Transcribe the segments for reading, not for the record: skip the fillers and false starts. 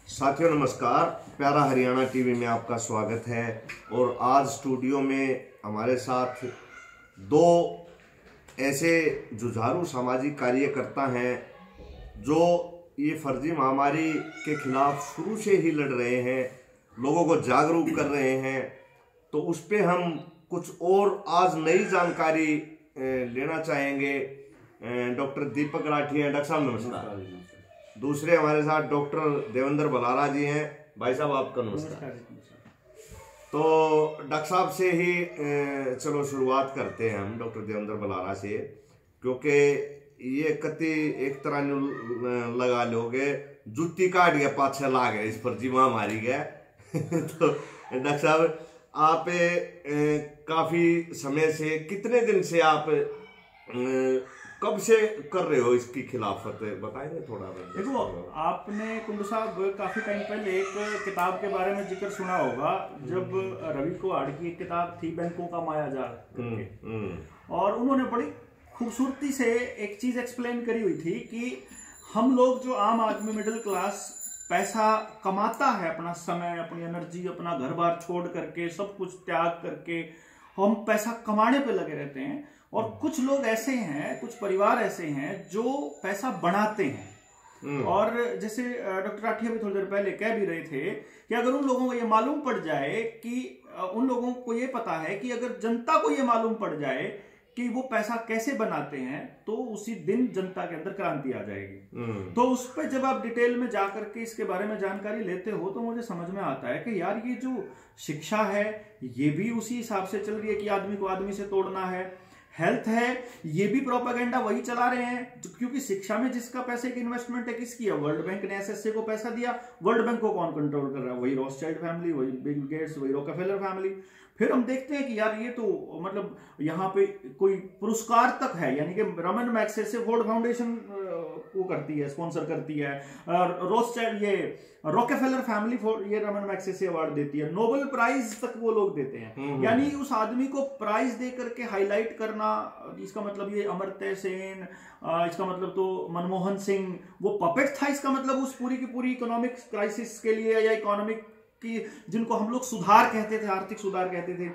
साथियों नमस्कार, प्यारा हरियाणा टीवी में आपका स्वागत है। और आज स्टूडियो में हमारे साथ दो ऐसे जुझारू सामाजिक कार्यकर्ता हैं जो ये फर्जी महामारी के खिलाफ शुरू से ही लड़ रहे हैं, लोगों को जागरूक कर रहे हैं। तो उस पे हम कुछ और आज नई जानकारी लेना चाहेंगे। डॉक्टर दीपक राठी हैं। डॉक्टर साहब नमस्कार। दूसरे हमारे साथ डॉक्टर देवेंद्र बलारा जी हैं। भाई साहब आपका नमस्कार। तो डॉक्टर साहब से ही चलो शुरुआत करते हैं हम, डॉक्टर देवेंद्र बलारा से, क्योंकि ये कति एक तरह लगा लोगे जुत्ती काट गया पाछे ला गए इस फर्जी महामारी गए। तो डॉक्टर साहब आप काफी समय से, कितने दिन से आप कब से कर रहे हो इसकी खिलाफत, बताएंगे थोड़ा? देखो, आपने कुंडू साहब काफी टाइम पहले एक किताब के बारे में जिक्र सुना होगा, जब रवि कुहाड़ की एक किताब थी बैंकों का मायाजाल, और उन्होंने बड़ी खूबसूरती से एक चीज एक्सप्लेन करी हुई थी कि हम लोग जो आम आदमी मिडिल क्लास पैसा कमाता है, अपना समय, अपनी एनर्जी, अपना घर बार छोड़ करके, सब कुछ त्याग करके हम पैसा कमाने पे लगे रहते हैं। और कुछ लोग ऐसे हैं, कुछ परिवार ऐसे हैं जो पैसा बनाते हैं। और जैसे डॉक्टर राठी अभी थोड़ी देर पहले कह भी रहे थे कि अगर उन लोगों को ये मालूम पड़ जाए कि उन लोगों को ये पता है कि अगर जनता को ये मालूम पड़ जाए कि वो पैसा कैसे बनाते हैं, तो उसी दिन जनता के अंदर क्रांति आ जाएगी। तो उस पर जब आप डिटेल में जाकर के इसके बारे में जानकारी लेते हो तो मुझे समझ में आता है कि यार ये जो शिक्षा है ये भी उसी हिसाब से चल रही है कि आदमी को आदमी से तोड़ना है। हेल्थ है, ये भी प्रोपेगेंडा वही चला रहे हैं, क्योंकि शिक्षा में जिसका पैसे की इन्वेस्टमेंट है किसकी है? वर्ल्ड बैंक ने एसएसए को पैसा दिया। वर्ल्ड बैंक को कौन कंट्रोल कर रहा है? वही रॉथस्चाइल्ड फैमिली, वही बिल गेट्स, वही रॉकफेलर फैमिली। फिर हम देखते हैं कि यार ये तो मतलब यहाँ पे कोई पुरस्कार तक है, यानी कि रमन मैग्सेसे फोर्ड फाउंडेशन वो करती है, स्पॉन्सर करती है। रॉथस्चाइल्ड, ये रॉकफेलर फैमिली ये रमन मैग्सेसे अवार्ड देती है। नोबेल प्राइज तक वो लोग देते हैं। यानी उस आदमी को प्राइज दे करके हाईलाइट करना, इसका मतलब ये अमर्त्य सेन, इसका मतलब तो मनमोहन सिंह वो पपेट था। इसका मतलब उस पूरी की पूरी इकोनॉमिक क्राइसिस के लिए, या इकोनॉमिक कि जिनको हम लोग सुधार कहते थे, आर्थिक सुधार कहते थे,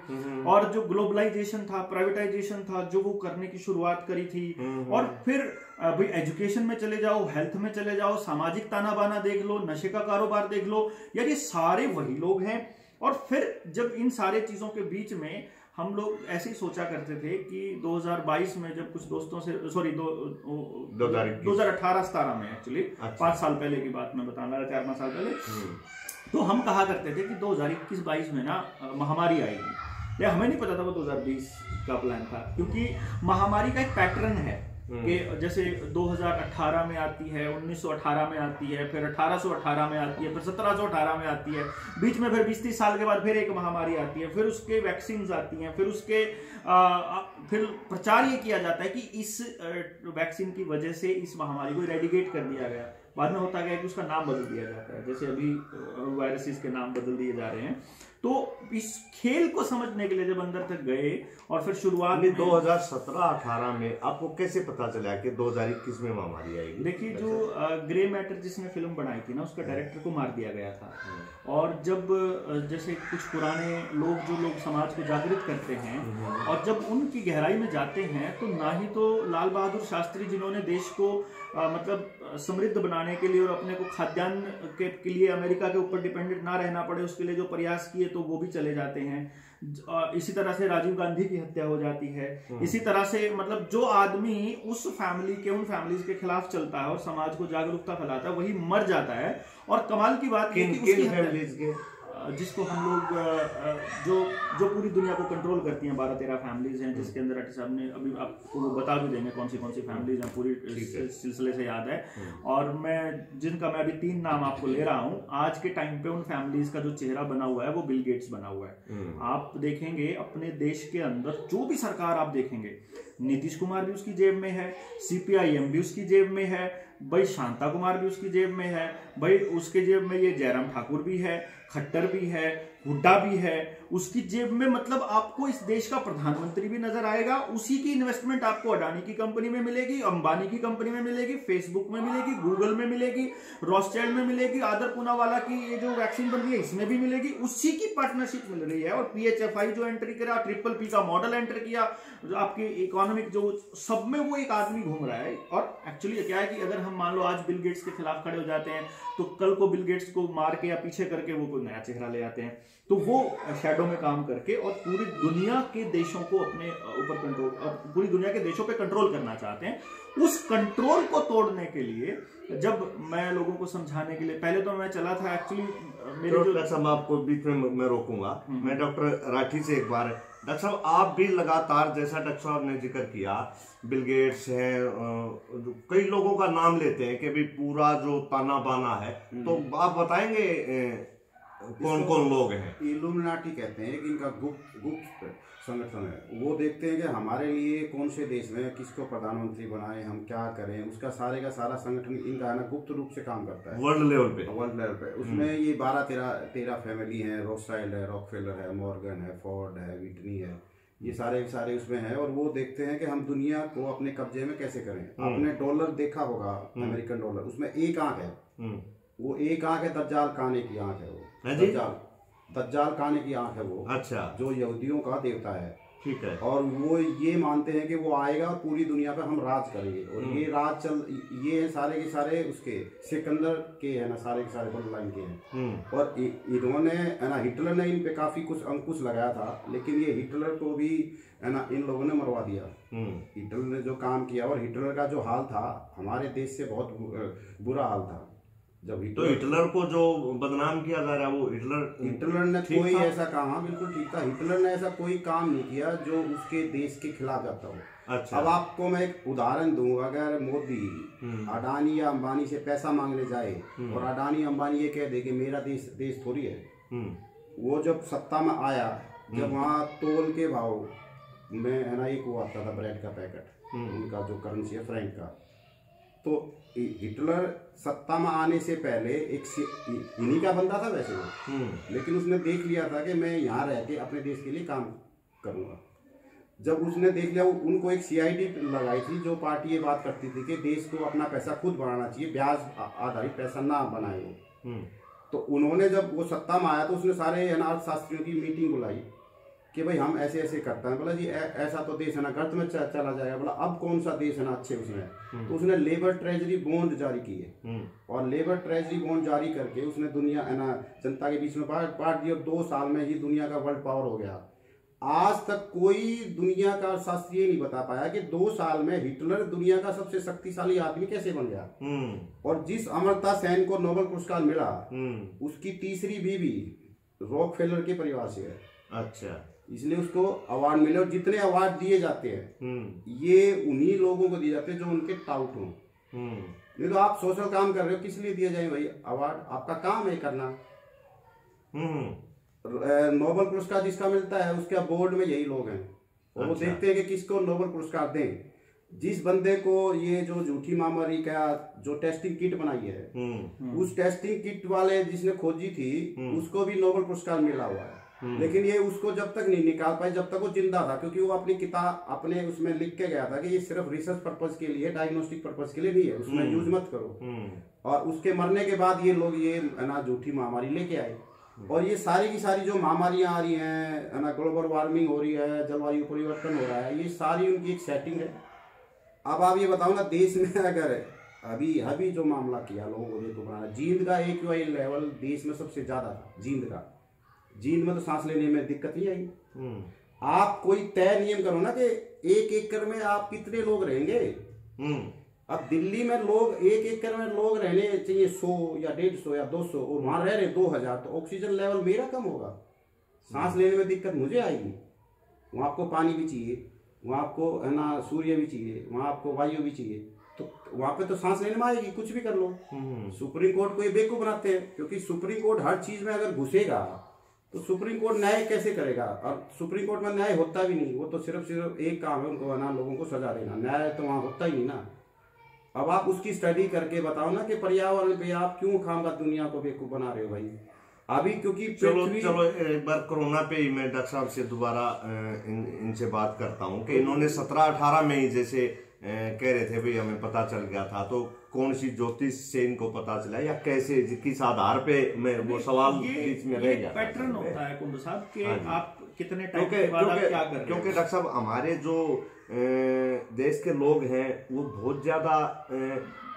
और जो ग्लोबलाइजेशन था, प्राइवेटाइजेशन था, जो वो करने की शुरुआत करी थी। और फिर भाई एजुकेशन में चले जाओ, हेल्थ में चले जाओ, सामाजिक ताना बाना देख लो, नशे का कारोबार देख लो, यार ये सारे वही लोग हैं। और फिर जब इन सारे चीजों के बीच में हम लोग ऐसे ही सोचा करते थे कि 2022 में जब कुछ दोस्तों से, सॉरी 2018-17 में, एक्चुअली 5 साल पहले की बात मैं बताना रहा, 4-5 साल पहले, तो हम कहा करते थे कि 2021-22 में ना महामारी आएगी। या हमें नहीं पता था वो 2020 का प्लान था, क्योंकि महामारी का एक पैटर्न है कि जैसे 2018 में आती है, 1918 में आती है, फिर 1818 में आती है, फिर 1718 में आती है, बीच में फिर 20-30 साल के बाद फिर एक महामारी आती है, फिर उसके वैक्सीन आती हैं, फिर उसके फिर प्रचार ये किया जाता है कि इस वैक्सीन की वजह से इस महामारी को इरेडिकेट कर दिया गया। बाद में होता गया कि उसका नाम बदल दिया जाता है, जैसे अभी वायरसेस के नाम बदल दिए जा रहे हैं। तो इस खेल को समझने के लिए जब अंदर तक गए और फिर शुरुआत में 2017-18 में आपको कैसे पता चला कि 2021 में महामारी आएगी? देखिए, जो ग्रे मैटर जिसने फिल्म बनाई थी ना, उसका डायरेक्टर को मार दिया गया था। और जब जैसे कुछ पुराने लोग, जो लोग समाज को जागृत करते हैं, और जब उनकी गहराई में जाते हैं, तो ना ही तो लाल बहादुर शास्त्री जिन्होंने देश को मतलब समृद्ध बनाने के लिए और अपने को खाद्यान्न के लिए अमेरिका के ऊपर डिपेंडेंट ना रहना पड़े, उसके लिए जो प्रयास किए, तो वो भी चले जाते हैं। इसी तरह से राजीव गांधी की हत्या हो जाती है। इसी तरह से मतलब जो आदमी उस फैमिली के, उन फैमिलीज के खिलाफ चलता है और समाज को जागरूकता फैलाता है, वही मर जाता है। और कमाल की बात है कि उसकी फैमिलीज के, जिसको हम लोग जो पूरी दुनिया को कंट्रोल करती हैं, 12-13 फैमिलीज हैं, जिसके अंदर राठी साहब ने अभी आपको वो बता भी देंगे कौन सी फैमिलीज हैं, पूरी सिलसिले से याद है। और जिनका मैं अभी 3 नाम आपको ले रहा हूं, आज के टाइम पे उन फैमिलीज का जो चेहरा बना हुआ है वो बिल गेट्स बना हुआ है। आप देखेंगे अपने देश के अंदर जो भी सरकार आप देखेंगे, नीतीश कुमार भी उसकी जेब में है, सीपीआईएम भी उसकी जेब में है, भाई शांता कुमार भी उसकी जेब में है, भाई उसके जेब में ये जयराम ठाकुर भी है, खट्टर भी है, हुड्डा भी है, उसकी जेब में मतलब आपको इस देश का प्रधानमंत्री भी नजर आएगा, उसी की इन्वेस्टमेंट आपको अडानी की कंपनी में मिलेगी, अंबानी की कंपनी में मिलेगी, फेसबुक में मिलेगी, गूगल में मिलेगी, रॉथस्चाइल्ड में मिलेगी, आदर पूनावाला की ये जो वैक्सीन बन रही है इसमें भी मिलेगी, उसी की पार्टनरशिप मिल रही है। और PHFI जो एंट्री करा, PPP का मॉडल एंटर किया, जो आपकी इकोनॉमिक जो सब में वो एक आदमी घूम रहा है। और एक्चुअली क्या है कि अगर हम मान लो आज बिल गेट्स के खिलाफ खड़े हो जाते हैं तो कल को बिल गेट्स को मार के या पीछे करके वो कोई नया चेहरा ले आते हैं, तो वो शैडो में काम करके और पूरी दुनिया के देशों को अपने ऊपर कंट्रोल, पूरी दुनिया के देशों पे कंट्रोल करना चाहते हैं। उस कंट्रोल को तोड़ने के लिए जब मैं लोगों को समझाने के लिए, पहले तो मैं चला था एक्चुअली मेरे जो डॉक्टर साहब आपको बीच में मैं रोकूंगा, मैं डॉक्टर राठी से एक बार, डॉक्टर साहब आप भी लगातार जैसा डॉक्टर साहब ने जिक्र किया, बिल गेट्स है, कई लोगों का नाम लेते हैं कि भाई पूरा जो ताना बाना है, तो आप बताएंगे कौन कौन लोग हैं? इल्यूमिनाटी कहते हैं, इनका गुप्त संगठन है। वो देखते हैं कि हमारे लिए कौन से देश में किसको प्रधानमंत्री बनाए, हम क्या करें, उसका सारे का सारा संगठन इनका है ना गुप्त रूप से काम करता है वर्ल्ड लेवल पे। उसमें ये 12-13 फैमिली हैं, रॉथस्चाइल्ड है, रॉकफेलर है, मॉर्गन है, फोर्ड है, विटनी है, ये सारे उसमें हैं। और वो देखते हैं कि हम दुनिया को अपने कब्जे में कैसे करें। आपने डॉलर देखा होगा, अमेरिकन डॉलर, उसमें एक आंख है, वो एक आंख है, दज्जाल खाने की आंख है, वो दज्जाल खाने की आंख है वो। अच्छा, जो यहूदियों का देवता है, ठीक है। और वो ये मानते हैं कि वो आएगा और पूरी दुनिया पर हम राज करेंगे। और ये राज ये सारे के सारे उसके सिकंदर के है ना, सारे के सारे ब्लड लाइन के हैं। और इन्होंने है ना, हिटलर ने इन पे काफी कुछ अंकुश लगाया था, लेकिन ये हिटलर को भी है ना इन लोगों ने मरवा दिया। हिटलर ने जो काम किया, और हिटलर का जो हाल था हमारे देश से बहुत बुरा हाल था। जब हिटलर को जो बदनाम किया जा रहा है, वो हिटलर ने कोई ऐसा काम, बिल्कुल ठीक था, हिटलर ने ऐसा कोई काम नहीं किया जो उसके देश के खिलाफ जाता हो। अच्छा। अब आपको मैं एक उदाहरण दूं, अगर मोदी अडानी या अंबानी से पैसा मांगने जाए और अडानी अंबानी ये कह दे कि मेरा देश थोड़ी है, वो जब सत्ता में आया, जब वहाँ तोल के भाव में है ना एक वो आता था ब्रेड का पैकेट, उनका जो करेंसी है फ्रैंक का, तो हिटलर सत्ता में आने से पहले एक इन्हीं का बंदा था वैसे वो, लेकिन उसने देख लिया था कि मैं यहाँ रह के अपने देश के लिए काम करूँगा। जब उसने देख लिया, उनको एक CID लगाई थी जो पार्टी ये बात करती थी कि देश को अपना पैसा खुद बनाना चाहिए, ब्याज आधारित पैसा ना बनाए वो। तो उन्होंने जब वो सत्ता में आया तो उसने सारे अर्थशास्त्रियों की मीटिंग बुलाई कि भाई हम ऐसे ऐसे करते हैं। बोला जी ऐसा तो देश है ना गर्त में चला जाएगा। बोला अब कौन सा देश है ना अच्छे उसमें, तो उसने लेबर ट्रेजरी बॉन्ड जारी किए, और लेबर ट्रेजरी बॉन्ड जारी करके उसने दुनिया है ना जनता के बीच में बांट दिया। 2 साल में ही दुनिया का वर्ल्ड पावर हो गया। आज तक कोई दुनिया का शास्त्री ये नहीं बता पाया कि 2 साल में हिटलर दुनिया का सबसे शक्तिशाली आदमी कैसे बन गया। और जिस अमर्त्य सेन को नोबेल पुरस्कार मिला, उसकी तीसरी बीवी रॉकफेलर के परिवार से है। अच्छा, इसलिए उसको अवार्ड मिले। और जितने अवार्ड दिए जाते हैं ये उन्हीं लोगों को दिए जाते हैं जो उनके टाउट हों। नहीं तो आप सोशल काम कर रहे हो, किस लिए दिया जाए भाई अवार्ड? आपका काम है करना। नोबेल पुरस्कार जिसका मिलता है उसके बोर्ड में यही लोग हैं, और वो देखते हैं कि किसको नोबेल पुरस्कार दें। जिस बंदे को ये जो झूठी महामारी का जो टेस्टिंग किट बनाई है, उस टेस्टिंग किट वाले जिसने खोजी थी उसको भी नोबेल पुरस्कार मिला हुआ है। लेकिन ये उसको जब तक नहीं निकाल पाए जब तक वो जिंदा था, क्योंकि वो अपनी किताब अपने उसमें लिख के गया था कि ये सिर्फ रिसर्च पर्पज के लिए, डायग्नोस्टिक पर्पज के लिए नहीं है, उसमें यूज मत करो। और उसके मरने के बाद ये लोग ये ना झूठी महामारी लेके आए। और ये सारी की सारी जो महामारियां आ रही हैं ना, ग्लोबल वार्मिंग हो रही है, जलवायु परिवर्तन हो रहा है, ये सारी उनकी एक सेटिंग है। अब आप ये बताओ ना, देश में अगर अभी जो मामला किया लोगों को देखो बनाना, जींद का AQI लेवल देश में सबसे ज्यादा था। जींद में तो सांस लेने में दिक्कत नहीं आई। आप कोई तय नियम करो ना कि 1 एकड़ में आप कितने लोग रहेंगे। अब दिल्ली में लोग 1 एकड़ में लोग रहने चाहिए 100 या 150 या 200, और वहां रह रहे 2000, तो ऑक्सीजन लेवल मेरा कम होगा, सांस लेने में दिक्कत मुझे आएगी। वहां आपको पानी भी चाहिए, वहां आपको है ना सूर्य भी चाहिए, वहां आपको वायु भी चाहिए, तो वहां पे तो सांस लेने में आएगी, कुछ भी कर लो। सुप्रीम कोर्ट को ये बेवकूफ बनाते हैं, क्योंकि सुप्रीम कोर्ट हर चीज में अगर घुसेगा तो सुप्रीम कोर्ट न्याय कैसे करेगा? और सुप्रीम कोर्ट में न्याय होता भी नहीं, वो तो सिर्फ एक काम है उनको ना लोगों को सजा देना, न्याय तो वहां होता ही नहीं ना। अब आप उसकी स्टडी करके बताओ ना कि पर्यावरण पे आप क्यों खामखा दुनिया को बेवकूफ बना रहे हो भाई। अभी क्योंकि चलो एक बार कोरोना पे ही मैं डॉक्टर साहब से दोबारा इनसे बात करता हूँ कि इन्होंने 17-18 में ही जैसे कह रहे थे भाई हमें पता चल गया था, तो कौन सी ज्योतिष से इनको पता चला या कैसे, किस आधार पे मैं वो सवाल बीच में रह गया। पैटर्न होता है कुंडू साहब के आप कितने टाइम के बाद आप क्या कर रहे हैं। क्योंकि डॉक्टर साहब हमारे जो देश के लोग हैं वो बहुत ज्यादा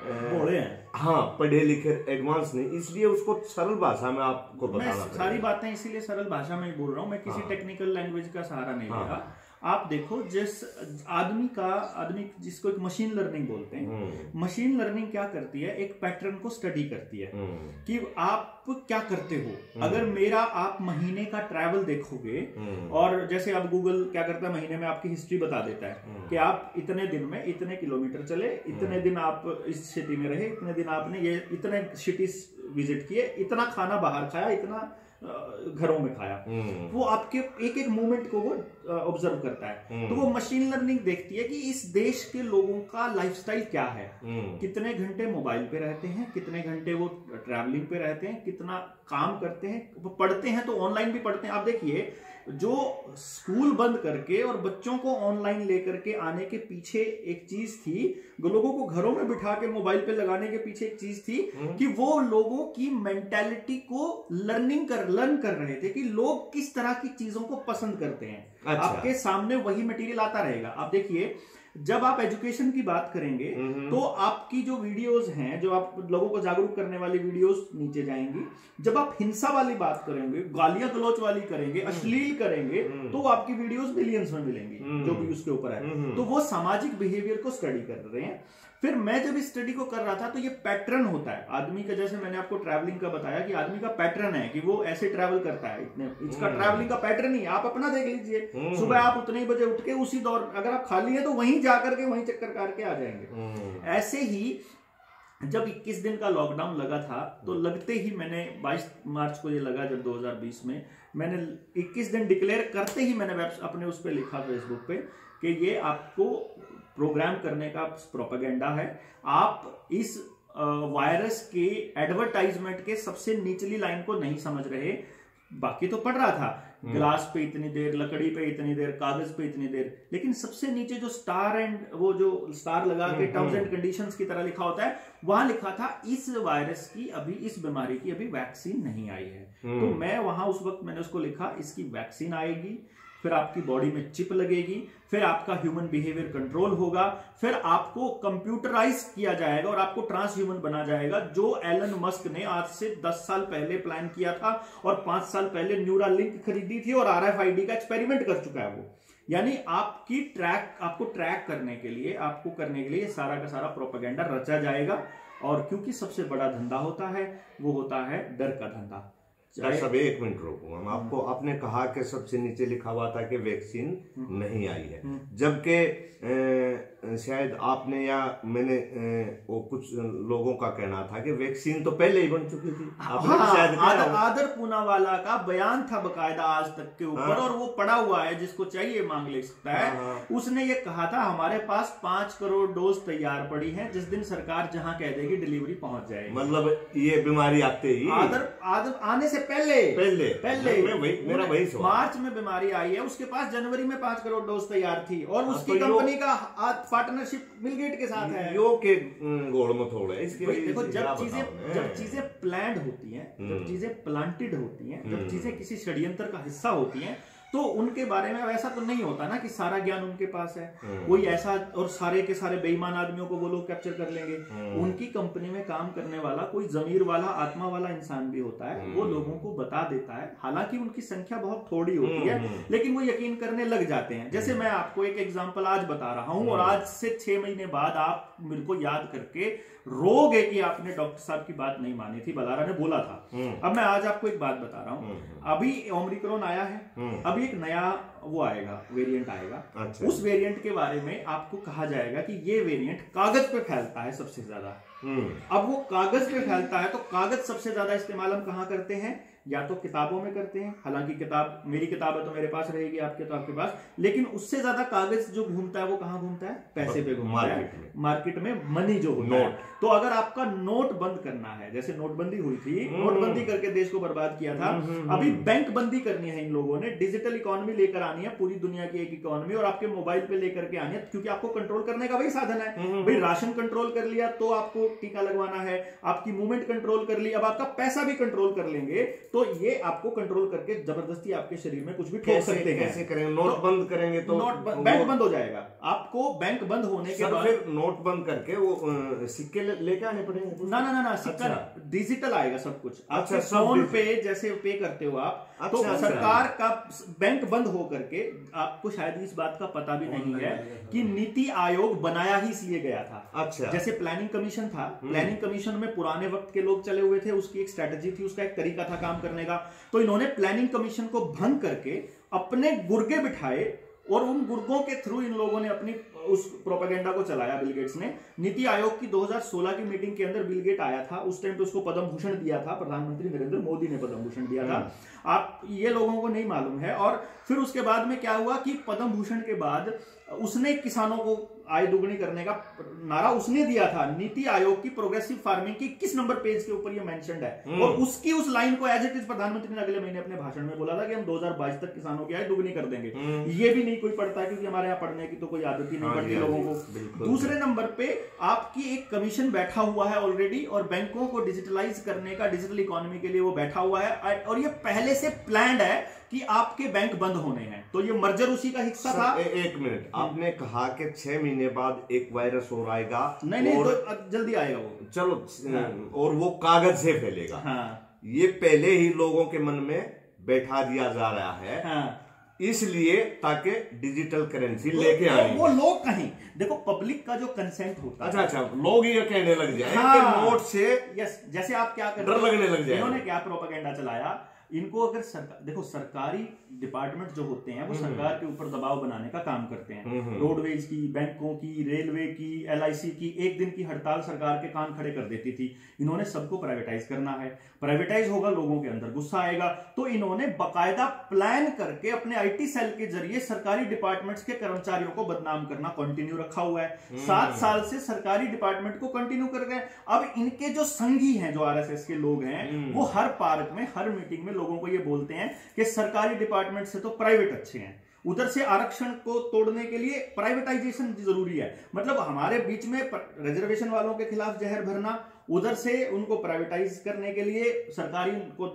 बोले हैं, हाँ पढ़े लिखे एडवांस नहीं, इसलिए उसको सरल भाषा में आपको बताना मैं सारी बातें इसीलिए सरल भाषा में बोल रहा हूँ, मैं किसी टेक्निकल लैंग्वेज का सहारा नहीं ले रहा। आप देखो जिस आदमी जिसको एक मशीन लर्निंग बोलते हैं, मशीन लर्निंग क्या करती है, एक पैटर्न को स्टडी करती है कि आप क्या करते हो। अगर मेरा आप महीने का ट्रैवल देखोगे, और जैसे अब गूगल क्या करता है, महीने में आपकी हिस्ट्री बता देता है कि आप इतने दिन में इतने किलोमीटर चले, इतने दिन आप इस सिटी में रहे, इतने दिन आपने ये इतने सिटीज विजिट किए, इतना खाना बाहर खाया, इतना घरों में खाया, वो आपके एक एक मूवमेंट को वो ऑब्जर्व करता है। तो वो मशीन लर्निंग देखती है कि इस देश के लोगों का लाइफस्टाइल क्या है, कितने घंटे मोबाइल पे रहते हैं, कितने घंटे वो ट्रैवलिंग पे रहते हैं, कितना काम करते हैं, वो पढ़ते हैं तो ऑनलाइन भी पढ़ते हैं। आप देखिए जो स्कूल बंद करके और बच्चों को ऑनलाइन लेकर के आने के पीछे एक चीज थी, लोगों को घरों में बिठा के मोबाइल पे लगाने के पीछे एक चीज थी कि वो लोगों की मेंटालिटी को लर्न कर रहे थे कि लोग किस तरह की चीजों को पसंद करते हैं। अच्छा। आपके सामने वही मटेरियल आता रहेगा। आप देखिए जब आप एजुकेशन की बात करेंगे तो आपकी जो वीडियोस हैं, जो आप लोगों को जागरूक करने वाली वीडियोस नीचे जाएंगी। जब आप हिंसा वाली बात करेंगे, गालियां गलौच वाली करेंगे, अश्लील करेंगे, तो आपकी वीडियोस मिलियंस में मिलेंगी जो भी उसके ऊपर है। तो वो सामाजिक बिहेवियर को स्टडी कर रहे हैं। फिर मैं जब इस स्टडी को कर रहा था तो ये पैटर्न होता है आदमी का, जैसे मैंने आपको ट्रैवलिंग का बताया कि आदमी का पैटर्न है कि वो ऐसे ट्रैवल करता है, इतने इसका ट्रैवलिंग का पैटर्न ही। आप अपना देख लीजिए, सुबह आप उतने ही बजे उठ के उसी दौर, अगर आप खाली है तो वहीं जाकर के वहीं चक्कर करके आ जाएंगे। ऐसे ही जब 21 दिन का लॉकडाउन लगा था तो लगते ही मैंने 22 मार्च को ये लगा, जब 2020 में मैंने 21 दिन डिक्लेयर करते ही मैंने अपने उस पर लिखा फेसबुक पे कि ये आपको प्रोग्राम करने का प्रोपेगेंडा है। आप इस वायरस के एडवर्टाइजमेंट के सबसे निचली लाइन को नहीं समझ रहे। बाकी तो पढ़ रहा था, ग्लास पे इतनी देर, लकड़ी पे इतनी देर, कागज पे इतनी देर, लेकिन सबसे नीचे जो स्टार एंड वो जो स्टार लगा के टर्म्स एंड कंडीशंस की तरह लिखा होता है, वहां लिखा था इस वायरस की अभी, इस बीमारी की अभी वैक्सीन नहीं आई है। तो मैं वहां उस वक्त मैंने उसको लिखा इसकी वैक्सीन आएगी, फिर आपकी बॉडी में चिप लगेगी, फिर आपका ह्यूमन बिहेवियर कंट्रोल होगा, फिर आपको कंप्यूटराइज किया जाएगा और आपको ट्रांस ह्यूमन बना जाएगा, जो एलन मस्क ने आज से 10 साल पहले प्लान किया था और 5 साल पहले न्यूरालिंक खरीदी थी और RFID का एक्सपेरिमेंट कर चुका है वो। यानी आपको ट्रैक करने के लिए सारा का सारा प्रोपेगेंडा रचा जाएगा। और क्योंकि सबसे बड़ा धंधा होता है वो होता है डर का धंधा। सब एक मिनट रोकूंगा मैं आपको। आपने कहा कि सबसे नीचे लिखा हुआ था कि वैक्सीन नहीं आई है, जबकि शायद आपने या मैंने वो कुछ लोगों का कहना था कि वैक्सीन तो पहले ही बन चुकी थी। शायद आदर पूनावाला का बयान था बकायदा आज तक के ऊपर, और वो पड़ा हुआ है, जिसको चाहिए मांग ले सकता है। उसने ये कहा था हमारे पास 5 करोड़ डोज तैयार पड़ी है, जिस दिन सरकार जहां कह देगी डिलीवरी पहुंच जाएगी। मतलब ये बीमारी आते ही आदर आने से पहले मेरा वही सवाल। मार्च में बीमारी आई है, उसके पास जनवरी में 5 करोड़ डोज तैयार थी, और उसकी कंपनी का पार्टनरशिप बिल गेट के साथ है। यो के गोड़ में थोड़ा इसके देखो, जब चीजें प्लान्ड होती हैं, जब चीजें प्लांटेड होती हैं, जब चीजें किसी षड्यंत्र का हिस्सा होती हैं, तो उनके बारे में वैसा तो नहीं होता ना कि सारा ज्ञान उनके पास है, कोई ऐसा और सारे के सारे बेईमान आदमियों को वो लोग कैप्चर कर लेंगे। उनकी कंपनी में काम करने वाला कोई जमीर वाला, आत्मा वाला इंसान भी होता है, वो लोगों को बता देता है। हालांकि उनकी संख्या बहुत थोड़ी होती है, लेकिन वो यकीन करने लग जाते हैं। जैसे मैं आपको एक एग्जाम्पल आज बता रहा हूं, और आज से 6 महीने बाद आप मेरे को याद करके रोगे कि आपने डॉक्टर साहब की बात नहीं मानी थी, बलारा ने बोला था। अब मैं आज आपको एक बात बता रहा हूं, अभी ओमिक्रॉन आया है, अभी एक नया वो आएगा, वेरिएंट आएगा। अच्छा। उस वेरिएंट के बारे में आपको कहा जाएगा कि ये वेरिएंट कागज पे फैलता है सबसे ज्यादा, अब वो कागज पे फैलता है, तो कागज सबसे ज्यादा इस्तेमाल हम कहां करते हैं? या तो किताबों में करते हैं, हालांकि किताब, मेरी किताब है तो मेरे पास रहेगी, आपके तो आपके पास, लेकिन उससे ज्यादा कागज जो घूमता है वो कहां घूमता है? पैसे पे घूमता है, मार्केट में मनी जो होता है। तो अगर आपका नोट बंद करना है, जैसे नोटबंदी हुई थी, नोटबंदी करके देश को बर्बाद किया था, अभी बैंक बंदी करनी है इन लोगों ने, डिजिटल इकोनॉमी लेकर आनी है, पूरी दुनिया की एक इकोनॉमी, और आपके मोबाइल पे लेकर के आनी है, क्योंकि आपको कंट्रोल करने का वही साधन है। भाई राशन कंट्रोल कर लिया तो आपको टीका लगवाना है, आपकी मूवमेंट कंट्रोल कर ली, अब आपका पैसा भी कंट्रोल कर लेंगे, तो ये आपको कंट्रोल करके जबरदस्ती आपके शरीर में कुछ भी ठोक सकते हैं। कैसे करेंगे? नोट बंद करेंगे तो बैंक बंद हो जाएगा। आपको बैंक बंद होने के बाद फिर नोट बंद करके वो सिक्के लेके आने पड़ेंगे? ना, सिक्का डिजिटल आएगा सब कुछ। अच्छा, फोन पे जैसे पे करते हो आप, तो सरकार का बैंक बंद हो करके, आपको शायद इस बात का पता भी नहीं है कि नीति आयोग बनाया ही इसलिए गया था। अच्छा, जैसे प्लानिंग कमीशन था, प्लानिंग कमीशन में पुराने वक्त के लोग चले हुए थे, उसकी एक स्ट्रेटजी थी, उसका एक तरीका था काम करने का, तो इन्होंने प्लानिंग कमीशन को भंग करके अपने गुर्गे बिठाए, और उन गुर्गों के थ्रू इन लोगों ने अपनी उस प्रोपेगेंडा को चलाया। बिल गेट्स ने नीति आयोग की 2016 की मीटिंग के अंदर बिल गेट आया था, उस टाइम पे उसको पद्म भूषण दिया था, प्रधानमंत्री नरेंद्र मोदी ने पद्म भूषण दिया था। आप ये लोगों को नहीं मालूम है। और फिर उसके बाद में क्या हुआ कि पद्म भूषण के बाद उसने किसानों को आय दुगनी करने का नारा उसने दिया था। नीति आयोग की प्रोग्रेसिव फार्मिंग की किस नंबर पेज के ऊपर ये मेंशन्ड है, और उसकी उस लाइन को एज इट इज प्रधानमंत्री ने अगले महीने अपने भाषण में बोला था कि हम 2022 तक किसानों की आय दुगनी कर देंगे। ये भी नहीं कोई पढ़ता, क्योंकि हमारे यहाँ पढ़ने की तो कोई आदत ही नहीं पड़ती लोगों को। दूसरे नंबर पे आपकी एक कमीशन बैठा हुआ है ऑलरेडी, और बैंकों को डिजिटलाइज करने का, डिजिटल इकोनॉमी के लिए वो बैठा हुआ है, और ये पहले से प्लान्ड है कि आपके बैंक बंद होने हैं। तो ये मर्जर उसी का हिस्सा था। एक मिनट, आपने कहा कि 6 महीने बाद एक वायरस और आएगा। नहीं, तो जल्दी आएगा वो, चलो। और वो कागज से फैलेगा। हाँ। ये पहले ही लोगों के मन में बैठा दिया जा रहा है। हाँ। इसलिए ताकि डिजिटल करेंसी लेके आए। वो लोग कहीं देखो, पब्लिक का जो कंसेंट होता है। अच्छा, लोग ये कहने लग जाए हाँ, नोट से यस, जैसे आप क्या कर डर लगने लग जाए। इन्होंने क्या प्रोपेगेंडा चलाया, इनको अगर देखो, सरकारी डिपार्टमेंट जो होते हैं वो सरकार के ऊपर दबाव बनाने का काम करते हैं। रोडवेज की, बैंकों की, रेलवे की, LIC की, एक दिन की हड़ताल सरकार के कान खड़े कर देती थी। इन्होंने सबको प्राइवेटाइज करना है, प्राइवेटाइज होगा, लोगों के अंदर गुस्सा आएगा, तो इन्होंने बाकायदा प्लान करके अपने IT सेल के जरिए सरकारी डिपार्टमेंट्स के कर्मचारियों को बदनाम करना कंटिन्यू रखा हुआ है। 7 साल से सरकारी डिपार्टमेंट को कंटिन्यू कर गए। अब इनके जो संघी हैं, जो RSS के लोग हैं, वो हर पार्क में, हर मीटिंग में लोगों को ये बोलते हैं कि सरकारी डिपार्टमेंट से तो प्राइवेट अच्छे हैं। उधर से आरक्षण को तोड़ने के लिए प्राइवेटाइजेशन जरूरी है। मतलब हमारे बीच में रिजर्वेशन वालों के खिलाफ जहर भरना, उधर से उनको प्राइवेटाइज करने के लिए सरकारी को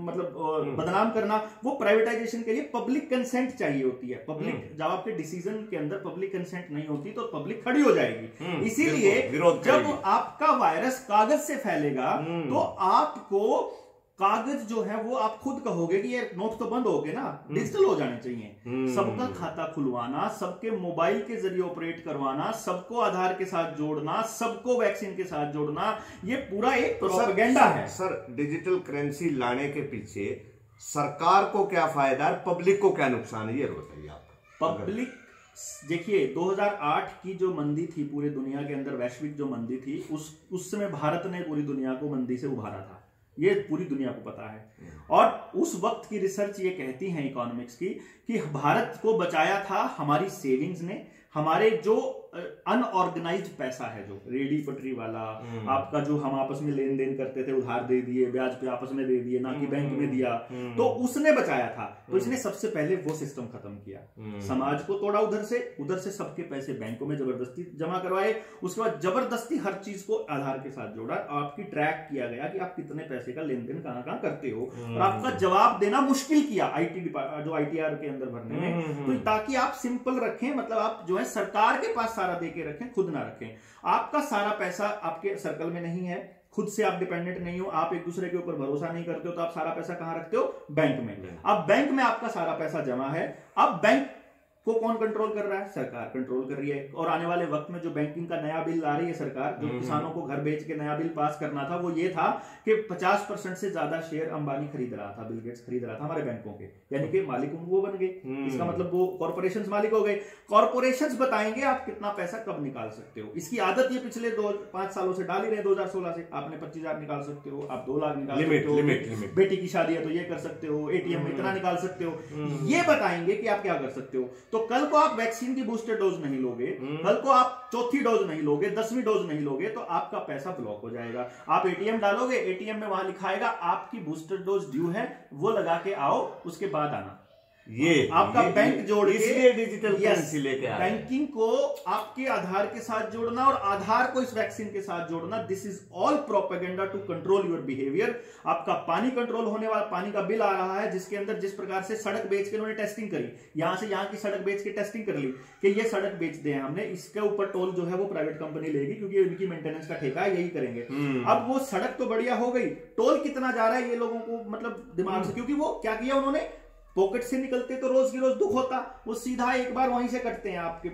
मतलब बदनाम करना। वो प्राइवेटाइजेशन के लिए पब्लिक कंसेंट चाहिए होती है। पब्लिक जब आपके डिसीजन के अंदर पब्लिक कंसेंट नहीं होती तो पब्लिक खड़ी हो जाएगी। इसीलिए जब आपका वायरस कागज से फैलेगा तो आपको कागज जो है वो आप खुद कहोगे कि ये नोट तो बंद हो गए ना, डिजिटल हो जाने चाहिए। सबका खाता खुलवाना, सबके मोबाइल के जरिए ऑपरेट करवाना, सबको आधार के साथ जोड़ना, सबको वैक्सीन के साथ जोड़ना, ये पूरा एक प्रोपेगेंडा है। सर, डिजिटल करेंसी लाने के पीछे सरकार को क्या फायदा है, पब्लिक को क्या नुकसान है, ये बताइए आप। पब्लिक देखिए, 2008 की जो मंदी थी पूरे दुनिया के अंदर, वैश्विक जो मंदी थी, उस समय भारत ने पूरी दुनिया को मंदी से उभारा था। ये पूरी दुनिया को पता है। और उस वक्त की रिसर्च ये कहती है इकोनॉमिक्स की कि भारत को बचाया था हमारी सेविंग्स ने, हमारे जो अनऑर्गेनाइज्ड पैसा है, जो रेडी पटरी वाला, आपका जो हम आपस में लेन देन करते थे, उधार दे दिए, ब्याज पे आपस में दे दिए, ना कि बैंक में दिया, तो उसने बचाया था। तो इसने सबसे पहले वो सिस्टम खत्म किया, समाज को तोड़ा, उधर से सबके पैसे बैंकों में जबरदस्ती जमा करवाए, उसके बाद जबरदस्ती हर चीज को आधार के साथ जोड़ा, आपकी ट्रैक किया गया कि आप कितने पैसे का लेन देन कहां करते हो, और आपका जवाब देना मुश्किल किया जो ITR के अंदर भरने में, तो ताकि आप सिंपल रखें, मतलब आप जो है सरकार के पास सारा देके रखें, खुद ना रखें। आपका सारा पैसा आपके सर्कल में नहीं है, खुद से आप डिपेंडेंट नहीं हो, आप एक दूसरे के ऊपर भरोसा नहीं करते हो, तो आप सारा पैसा कहां रखते हो? बैंक में। अब बैंक में आपका सारा पैसा जमा है, अब बैंक को कौन कंट्रोल कर रहा है? सरकार कंट्रोल कर रही है। और आने वाले वक्त में जो बैंकिंग का नया बिल ला रही है सरकार, जो किसानों को घर बेच के नया बिल पास करना था, वो ये था कि 50% से ज्यादा शेयर अंबानी खरीद रहा था, बिल गेट्स खरीद रहा था हमारे बैंकों के, यानी कि मालिक वो बन गए। इसका मतलब वो कॉर्पोरेशंस मालिक हो गए। कॉर्पोरेशंस बताएंगे आप कितना पैसा कब निकाल सकते हो। इसकी आदत ये पिछले 5 सालों से डाल ही रहे, 2016 से। आपने 25,000 निकाल सकते हो, आप 2 लाख निकाल सकते हो, लिमिट। बेटी की शादी है तो ये कर सकते हो, एटीएम में इतना निकाल सकते हो, ये बताएंगे कि आप क्या कर सकते हो। तो कल को आप वैक्सीन की बूस्टर डोज नहीं लोगे, कल को आप चौथी डोज नहीं लोगे, 10वीं डोज नहीं लोगे, तो आपका पैसा ब्लॉक हो जाएगा। आप एटीएम डालोगे, एटीएम में वहां लिखाएगा आपकी बूस्टर डोज ड्यू है, वो लगा के आओ, उसके बाद आना। ये आपका बैंक जोड़ के, इसलिए डिजिटल करेंसी लेके आए। बैंकिंग को आपके आधार के साथ जोड़ना और आधार को इस वैक्सीन के साथ जोड़ना, this is all propaganda to control your behaviour. आपका पानी कंट्रोल होने वाला, पानी का बिल आ रहा है जिसके अंदर जिस प्रकार से सड़क बेच के उन्होंने टेस्टिंग करी, यहां से यहां की सड़क बेच के टेस्टिंग कर ली कि ये सड़क बेच दे हमने, इसके ऊपर टोल जो है वो प्राइवेट कंपनी लेगी क्योंकि उनकी मेंटेनेंस का ठेका है, यही करेंगे। अब वो सड़क तो बढ़िया हो गई, टोल कितना जा रहा है ये लोगों को मतलब दिमाग से, क्योंकि वो क्या किया उन्होंने, पॉकेट से निकलते तो रोज की रोज दुख होता, वो सीधा एक बार वहीं से कटते हैं, आपके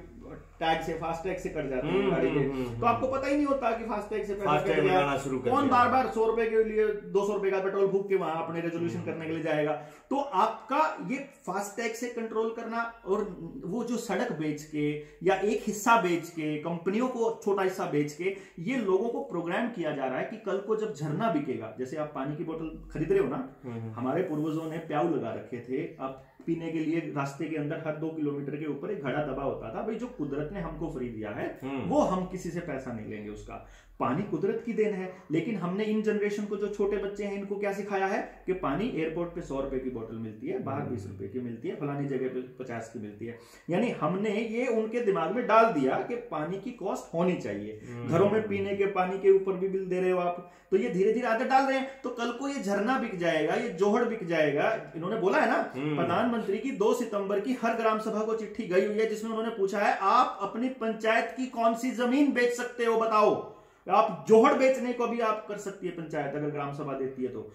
टैग से, फास्ट टैग से कट जाते हैं गाड़ी के। तो आपको पता ही नहीं होता कि फास्ट टैग से पैसा कट गया। कौन बार बार 100 रुपए के लिए 200 रुपए का पेट्रोल फूक के वहां अपने रेजोल्यूशन करने के लिए जाएगा। तो आपका ये फास्ट टैग से कंट्रोल करना, और वो जो सड़क बेच के या एक हिस्सा बेच के, कंपनियों को छोटा हिस्सा बेच के, ये लोगों को प्रोग्राम किया जा रहा है कि कल को जब झरना बिकेगा, जैसे आप पानी की बोतल खरीद रहे हो ना, हमारे पूर्वजों ने प्याऊ लगा रखे थे, अब पीने के लिए रास्ते के अंदर हर 2 किलोमीटर के ऊपर एक घड़ा दबा होता था। भाई जो कुदरत ने हमको फ्री दिया है वो हम किसी से पैसा नहीं लेंगे, उसका पानी कुदरत की देन है। लेकिन हमने इन जनरेशन को, जो छोटे बच्चे हैं, इनको क्या सिखाया है कि पानी एयरपोर्ट पे 100 रुपए की बोतल मिलती है, बाहर 20 रुपए की मिलती है, फलानी जगह पे 50 की मिलती है। यानी हमने ये उनके दिमाग में डाल दिया कि पानी की कॉस्ट होनी चाहिए। घरों में पीने के पानी के ऊपर भी बिल दे रहे हो आप, तो ये धीरे धीरे आदत डाल रहे हैं। तो कल को ये झरना बिक जाएगा, ये जोहड़ बिक जाएगा। इन्होंने बोला है ना, प्रधानमंत्री की 2 सितंबर की हर ग्राम सभा को चिट्ठी गई हुई है जिसमें उन्होंने पूछा है आप अपनी पंचायत की कौन सी जमीन बेच सकते हो, बताओ। आप जोहड़ बेचने को भी आप कर सकती है पंचायत, अगर ग्राम सभा देती है तो।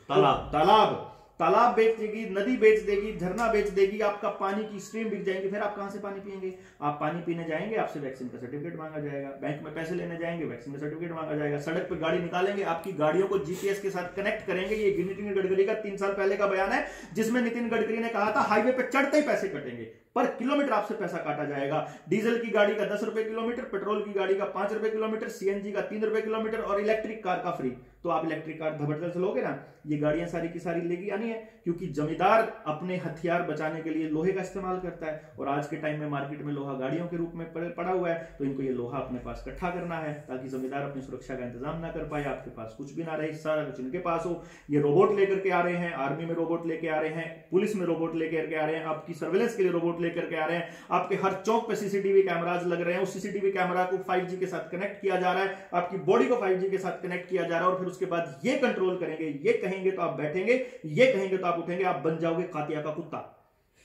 तालाब बेच देगी, नदी बेच देगी, झरना बेच देगी, आपका पानी की स्ट्रीम बिक जाएंगे। फिर आप कहां से पानी पिएंगे? आप पानी पीने जाएंगे, आपसे वैक्सीन का सर्टिफिकेट मांगा जाएगा। बैंक में पैसे लेने जाएंगे, वैक्सीन का सर्टिफिकेट मांगा जाएगा। सड़क पर गाड़ी निकालेंगे, आपकी गाड़ियों को जीपीएस के साथ कनेक्ट करेंगे। ये नितिन गडकरी का 3 साल पहले का बयान है, जिसमें नितिन गडकरी ने कहा था हाईवे पे चढ़ते ही पैसे कटेंगे, पर किलोमीटर आपसे पैसा काटा जाएगा। डीजल की गाड़ी का 10 रुपए किलोमीटर, पेट्रोल की गाड़ी का 5 रुपए किलोमीटर, सीएनजी का 3 रुपए किलोमीटर और इलेक्ट्रिक कार का फ्री। तो आप इलेक्ट्रिक कार धबड़धड़ से लोगे ना, ये गाड़ियां सारी की सारी लेगी आनी है, क्योंकि जमींदार अपने हथियार बचाने के लिए लोहे का इस्तेमाल करता है। और आज के टाइम में मार्केट में लोहा गाड़ियों के रूप में पड़ा हुआ है, तो इनको ये लोहा अपने पास इकट्ठा करना है ताकि जमींदार अपनी सुरक्षा का इंतजाम ना कर पाए, आपके पास कुछ भी ना रहे, सारा कुछ इनके पास हो। ये रोबोट लेकर के आ रहे हैं, आर्मी में रोबोट लेके आ रहे हैं, पुलिस में रोबोट लेकर के आ रहे हैं, आपकी सर्वेलेंस के लिए रोबोट लेकर के आ रहे हैं, आपके हर चौक पे सीसीटीवी कैमराज लग रहे हैं, उस सीसीटीवी कैमरा को 5G के साथ कनेक्ट किया जा रहा है, आपकी बॉडी को 5G के साथ कनेक्ट किया जा रहा है, और फिर उसके बाद ये कंट्रोल करेंगे, ये कहेंगे तो आप बैठेंगे, ये कहेंगे तो आप उठेंगे, आप बन जाओगे कातिया का कुत्ता,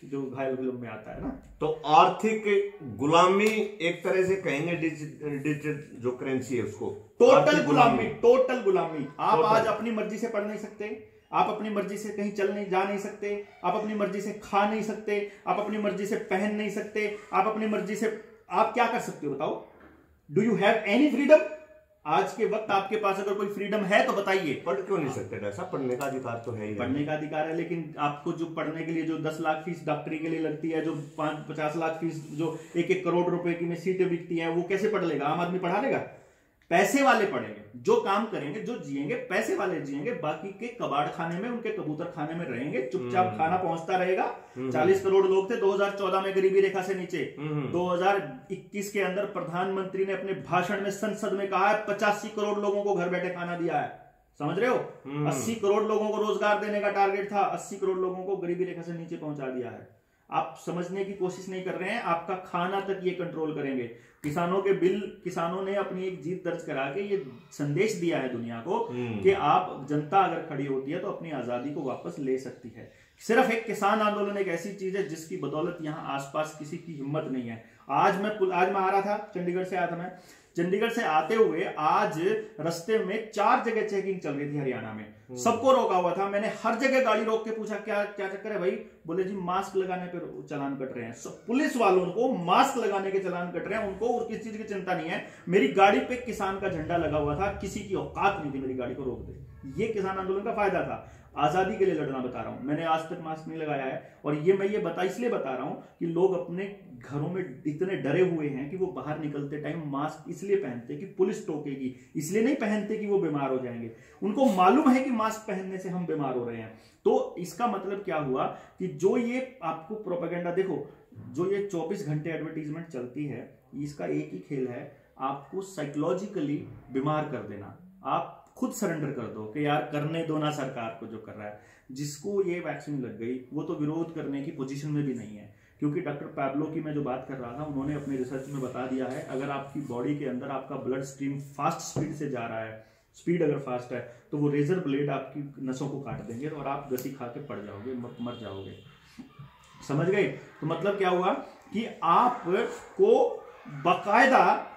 जो घायल फिल्म में आता है ना। तो आर्थिक गुलामी एक तरह से कहेंगे, डिजिटल जो करेंसी है उसको टोटल गुलामी, टोटल गुलामी। आप आज अपनी मर्जी से पढ़ नहीं सकते, आप अपनी मर्जी से कहीं जा नहीं सकते, आप अपनी मर्जी से खा नहीं सकते, आप अपनी मर्जी से पहन नहीं सकते, आप अपनी मर्जी से आप क्या कर सकते हो बताओ? Do you have any freedom? आज के वक्त आपके पास अगर कोई फ्रीडम है तो बताइए। पढ़ क्यों नहीं सकते? ऐसा पढ़ने का अधिकार तो है ही, पढ़ने का अधिकार है, लेकिन आपको जो पढ़ने के लिए जो 10 लाख फीस डॉक्टरी के लिए लगती है, जो 50 लाख फीस, जो 1-1 करोड़ रुपए की में सीटें बिकती हैं, वो कैसे पढ़ लेगा? आम आदमी पढ़ा लेगा? पैसे वाले पढ़ेंगे, जो काम करेंगे, जो जिएंगे, पैसे वाले जिएंगे। बाकी के कबाड़ खाने में, उनके कबूतर खाने में रहेंगे, चुपचाप खाना पहुंचता रहेगा। 40 करोड़ लोग थे 2014 में गरीबी रेखा से नीचे। 2021 के अंदर प्रधानमंत्री ने अपने भाषण में संसद में कहा है 85 करोड़ लोगों को घर बैठे खाना दिया है। समझ रहे हो? 80 करोड़ लोगों को रोजगार देने का टारगेट था, 80 करोड़ लोगों को गरीबी रेखा से नीचे पहुंचा दिया है। आप समझने की कोशिश नहीं कर रहे हैं, आपका खाना तक ये कंट्रोल करेंगे। किसानों के बिल, किसानों ने अपनी एक जीत दर्ज करा के ये संदेश दिया है दुनिया को कि आप, जनता अगर खड़ी होती है तो अपनी आजादी को वापस ले सकती है। सिर्फ एक किसान आंदोलन एक ऐसी चीज है जिसकी बदौलत यहाँ आसपास किसी की हिम्मत नहीं है। आज मैं आ रहा था, चंडीगढ़ से आया था मैं। चंडीगढ़ से आते हुए आज रास्ते में 4 जगह चेकिंग चल रही थी हरियाणा में। सबको रोका हुआ था। मैंने हर जगह गाड़ी रोक के पूछा क्या क्या चक्कर है भाई। बोले जी मास्क लगाने पे चालान कट रहे हैं। पुलिस वालों को मास्क लगाने के चालान कट रहे हैं, उनको और किसी चीज की चिंता नहीं है। मेरी गाड़ी पे किसान का झंडा लगा हुआ था, किसी की औकात नहीं थी मेरी गाड़ी को रोक दे। ये किसान आंदोलन का फायदा था। आजादी के लिए लड़ना बता रहा हूं। मैंने आज तक मास्क नहीं लगाया है, और मैं ये इसलिए बता रहा हूं कि लोग अपने घरों में इतने डरे हुए हैं कि वो बाहर निकलते टाइम मास्क इसलिए पहनते कि पुलिस टोकेगी, इसलिए नहीं पहनते कि वो बीमार हो जाएंगे। उनको मालूम है कि मास्क पहनने से हम बीमार हो रहे हैं। तो इसका मतलब क्या हुआ कि जो ये आपको प्रोपेगेंडा, देखो जो ये 24 घंटे एडवर्टीजमेंट चलती है, इसका एक ही खेल है, आपको साइकोलॉजिकली बीमार कर देना। आप खुद सरेंडर कर दो कि यार करने दो ना सरकार को जो कर रहा है। जिसको ये वैक्सीन लग गई वो तो विरोध करने की पोजीशन में भी नहीं है, क्योंकि डॉक्टर पैब्लो की मैं जो बात कर रहा था, उन्होंने अपने रिसर्च में बता दिया है, अगर आपकी बॉडी के अंदर आपका ब्लड स्ट्रीम फास्ट स्पीड से जा रहा है, स्पीड अगर फास्ट है, तो वो रेजर ब्लेड आपकी नसों को काट देंगे और आप गसी खा के पड़ जाओगे, मर जाओगे। समझ गए? तो मतलब क्या हुआ कि आपको बाकायदा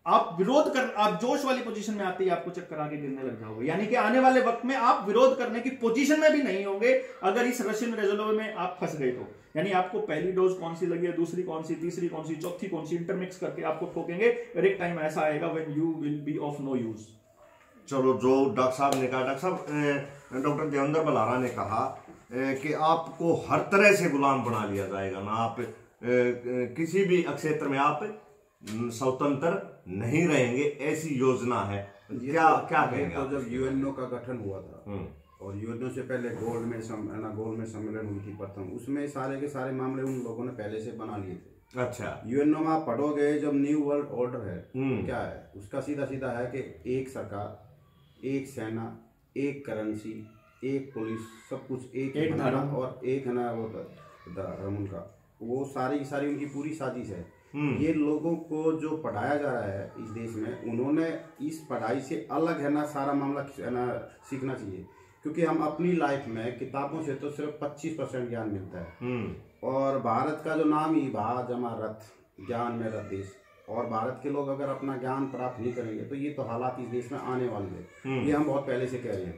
आप विरोध कर, आप जोश वाली पोजीशन में आते ही आपको चक्कर आके गिरने लग जाओगे। यानी कि आने वाले वक्त में आप विरोध करने की पोजीशन में भी नहीं होंगे अगर इस रशियन रेजोल्यूशन में आप फंस गए तो। यानी आपको पहली डोज कौन सी लगी है, दूसरी कौन सी, तीसरी कौन सी, चौथी कौन सी, इंटरमिक्स करके आपको ठोकेंगे और एक टाइम ऐसा आएगा when you will be of no use. चलो, जो डॉक्टर साहब ने कहा, डॉक्टर साहब डॉक्टर देवेंद्र बलारा ने कहा कि आपको हर तरह से गुलाम बना लिया जाएगा ना, आप किसी भी क्षेत्र में आप स्वतंत्र नहीं रहेंगे, ऐसी योजना है। क्या कहेंगे? तो जब यूएनओ का गठन हुआ था और यूएनओ से पहले गोल्ड में सम्मेलन हुई थी प्रथम, उसमें सारे के सारे मामले उन लोगों ने पहले से बना लिए थे। अच्छा, यूएनओ में आप पढ़ोगे जब न्यू वर्ल्ड ऑर्डर है क्या है, उसका सीधा सीधा है कि एक सरकार, एक सेना, एक करेंसी, एक पुलिस, सब कुछ एक धर्म और एक है ना वो धर्म उनका, वो सारी उनकी पूरी साजिश है। ये लोगों को जो पढ़ाया जा रहा है इस देश में, उन्होंने इस पढ़ाई से अलग है ना सारा मामला है ना सीखना चाहिए, क्योंकि हम अपनी लाइफ में किताबों से तो सिर्फ 25% ज्ञान मिलता है। और भारत का जो नाम ही भा जमा रथ, ज्ञान में रथ देश, और भारत के लोग अगर अपना ज्ञान प्राप्त नहीं करेंगे तो ये तो हालात इस देश में आने वाले हैं। ये हम बहुत पहले से कह रहे हैं।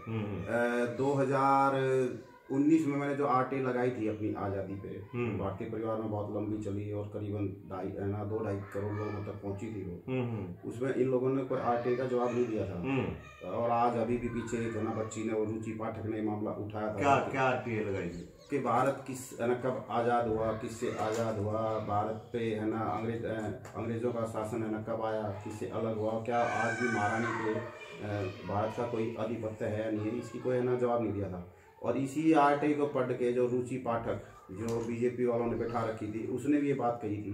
2019 में मैंने जो आरटीए लगाई थी अपनी आज़ादी पे, भारतीय परिवार में बहुत लंबी चली और करीबन 2-2.5 करोड़ लोगों तक पहुंची थी वो। उसमें इन लोगों ने कोई आरटीए का जवाब नहीं दिया था। और आज अभी भी पीछे एक बच्ची ने और रुचि पाठक ने मामला उठाया था। क्या आरटीए लगाई थी कि भारत किस कब आज़ाद हुआ, किससे आज़ाद हुआ, भारत पे है ना अंग्रेज़ों का शासन है ना कब आया, किससे अलग हुआ, क्या आज भी महारानी पे भारत का कोई आधिपत्य है नहीं है, इसकी कोई है ना जवाब नहीं दिया था। और इसी आरटीआई को पढ़ के जो रुचि पाठक, जो बीजेपी वालों ने बैठा रखी थी, उसने भी ये बात कही थी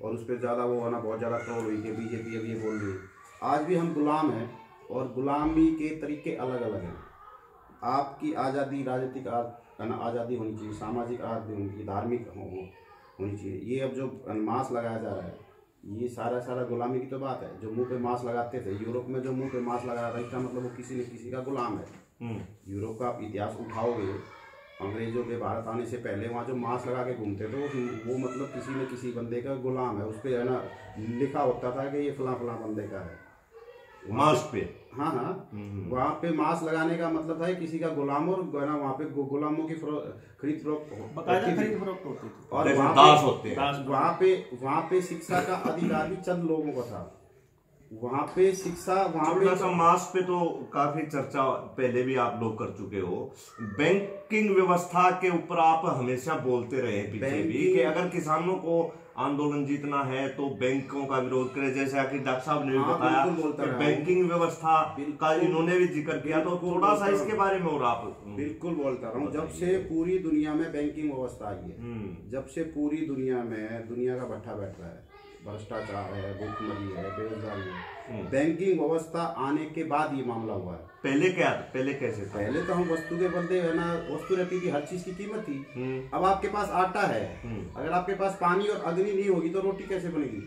और उस पर ज़्यादा वो है ना बहुत ज़्यादा ट्रोल हुई कि बीजेपी अब ये बोल रही है। आज भी हम गुलाम हैं और गुलामी के तरीके अलग अलग हैं। आपकी आज़ादी, राजनीतिक आज़ादी होनी चाहिए, सामाजिक आज़ादी होनी चाहिए, धार्मिक होनी चाहिए। ये अब जो मास्क लगाया जा रहा है, ये सारा गुलामी की तो बात है। जो मुंह पे मास्क लगाते थे, यूरोप में जो मुंह पे मास्क लगाया था, इसका मतलब वो किसी न किसी का गुलाम है। यूरोप का आप इतिहास उठाओगे, अंग्रेजों के भारत आने से पहले वहाँ जो मास्क लगा के घूमते थे वो मतलब किसी न किसी बंदे का गुलाम है। उस पर है ना लिखा होता था कि ये फला बंदे का है मास्क पे। हाँ, वहाँ पे मास्क लगाने का मतलब था किसी का गुलाम, और वहाँ पे गुलामों की खरीद फरोख्त होती थी। और वहाँ पे शिक्षा का अधिकार भी चंद लोगों का था। वहाँ पे शिक्षा, वहाँ पे मास्क पे तो काफी चर्चा पहले भी आप लोग कर चुके हो। बैंकिंग व्यवस्था के ऊपर आप हमेशा बोलते रहे पीछे भी कि अगर किसानों को आंदोलन जीतना है तो बैंकों का विरोध करे, जैसा कि डॉक्टर साहब ने भी बताया कि बैंकिंग व्यवस्था का इन्होंने भी जिक्र किया, तो थोड़ा सा इसके बारे में और आप। बिल्कुल बोलता रहा हूँ। जब से पूरी दुनिया में बैंकिंग व्यवस्था आई है, जब से पूरी दुनिया में दुनिया का भट्ठा बैठ रहा है, भ्रष्टाचार है, भूखमरी है, बेरोजगारी है, बैंकिंग व्यवस्था आने के बाद ये मामला हुआ है। पहले कैसे था? पहले तो हम वस्तु के बदले है ना, वस्तु रहती थी, हर चीज की कीमत थी। अब आपके पास आटा है, अगर आपके पास पानी और अग्नि नहीं होगी तो रोटी कैसे बनेगी?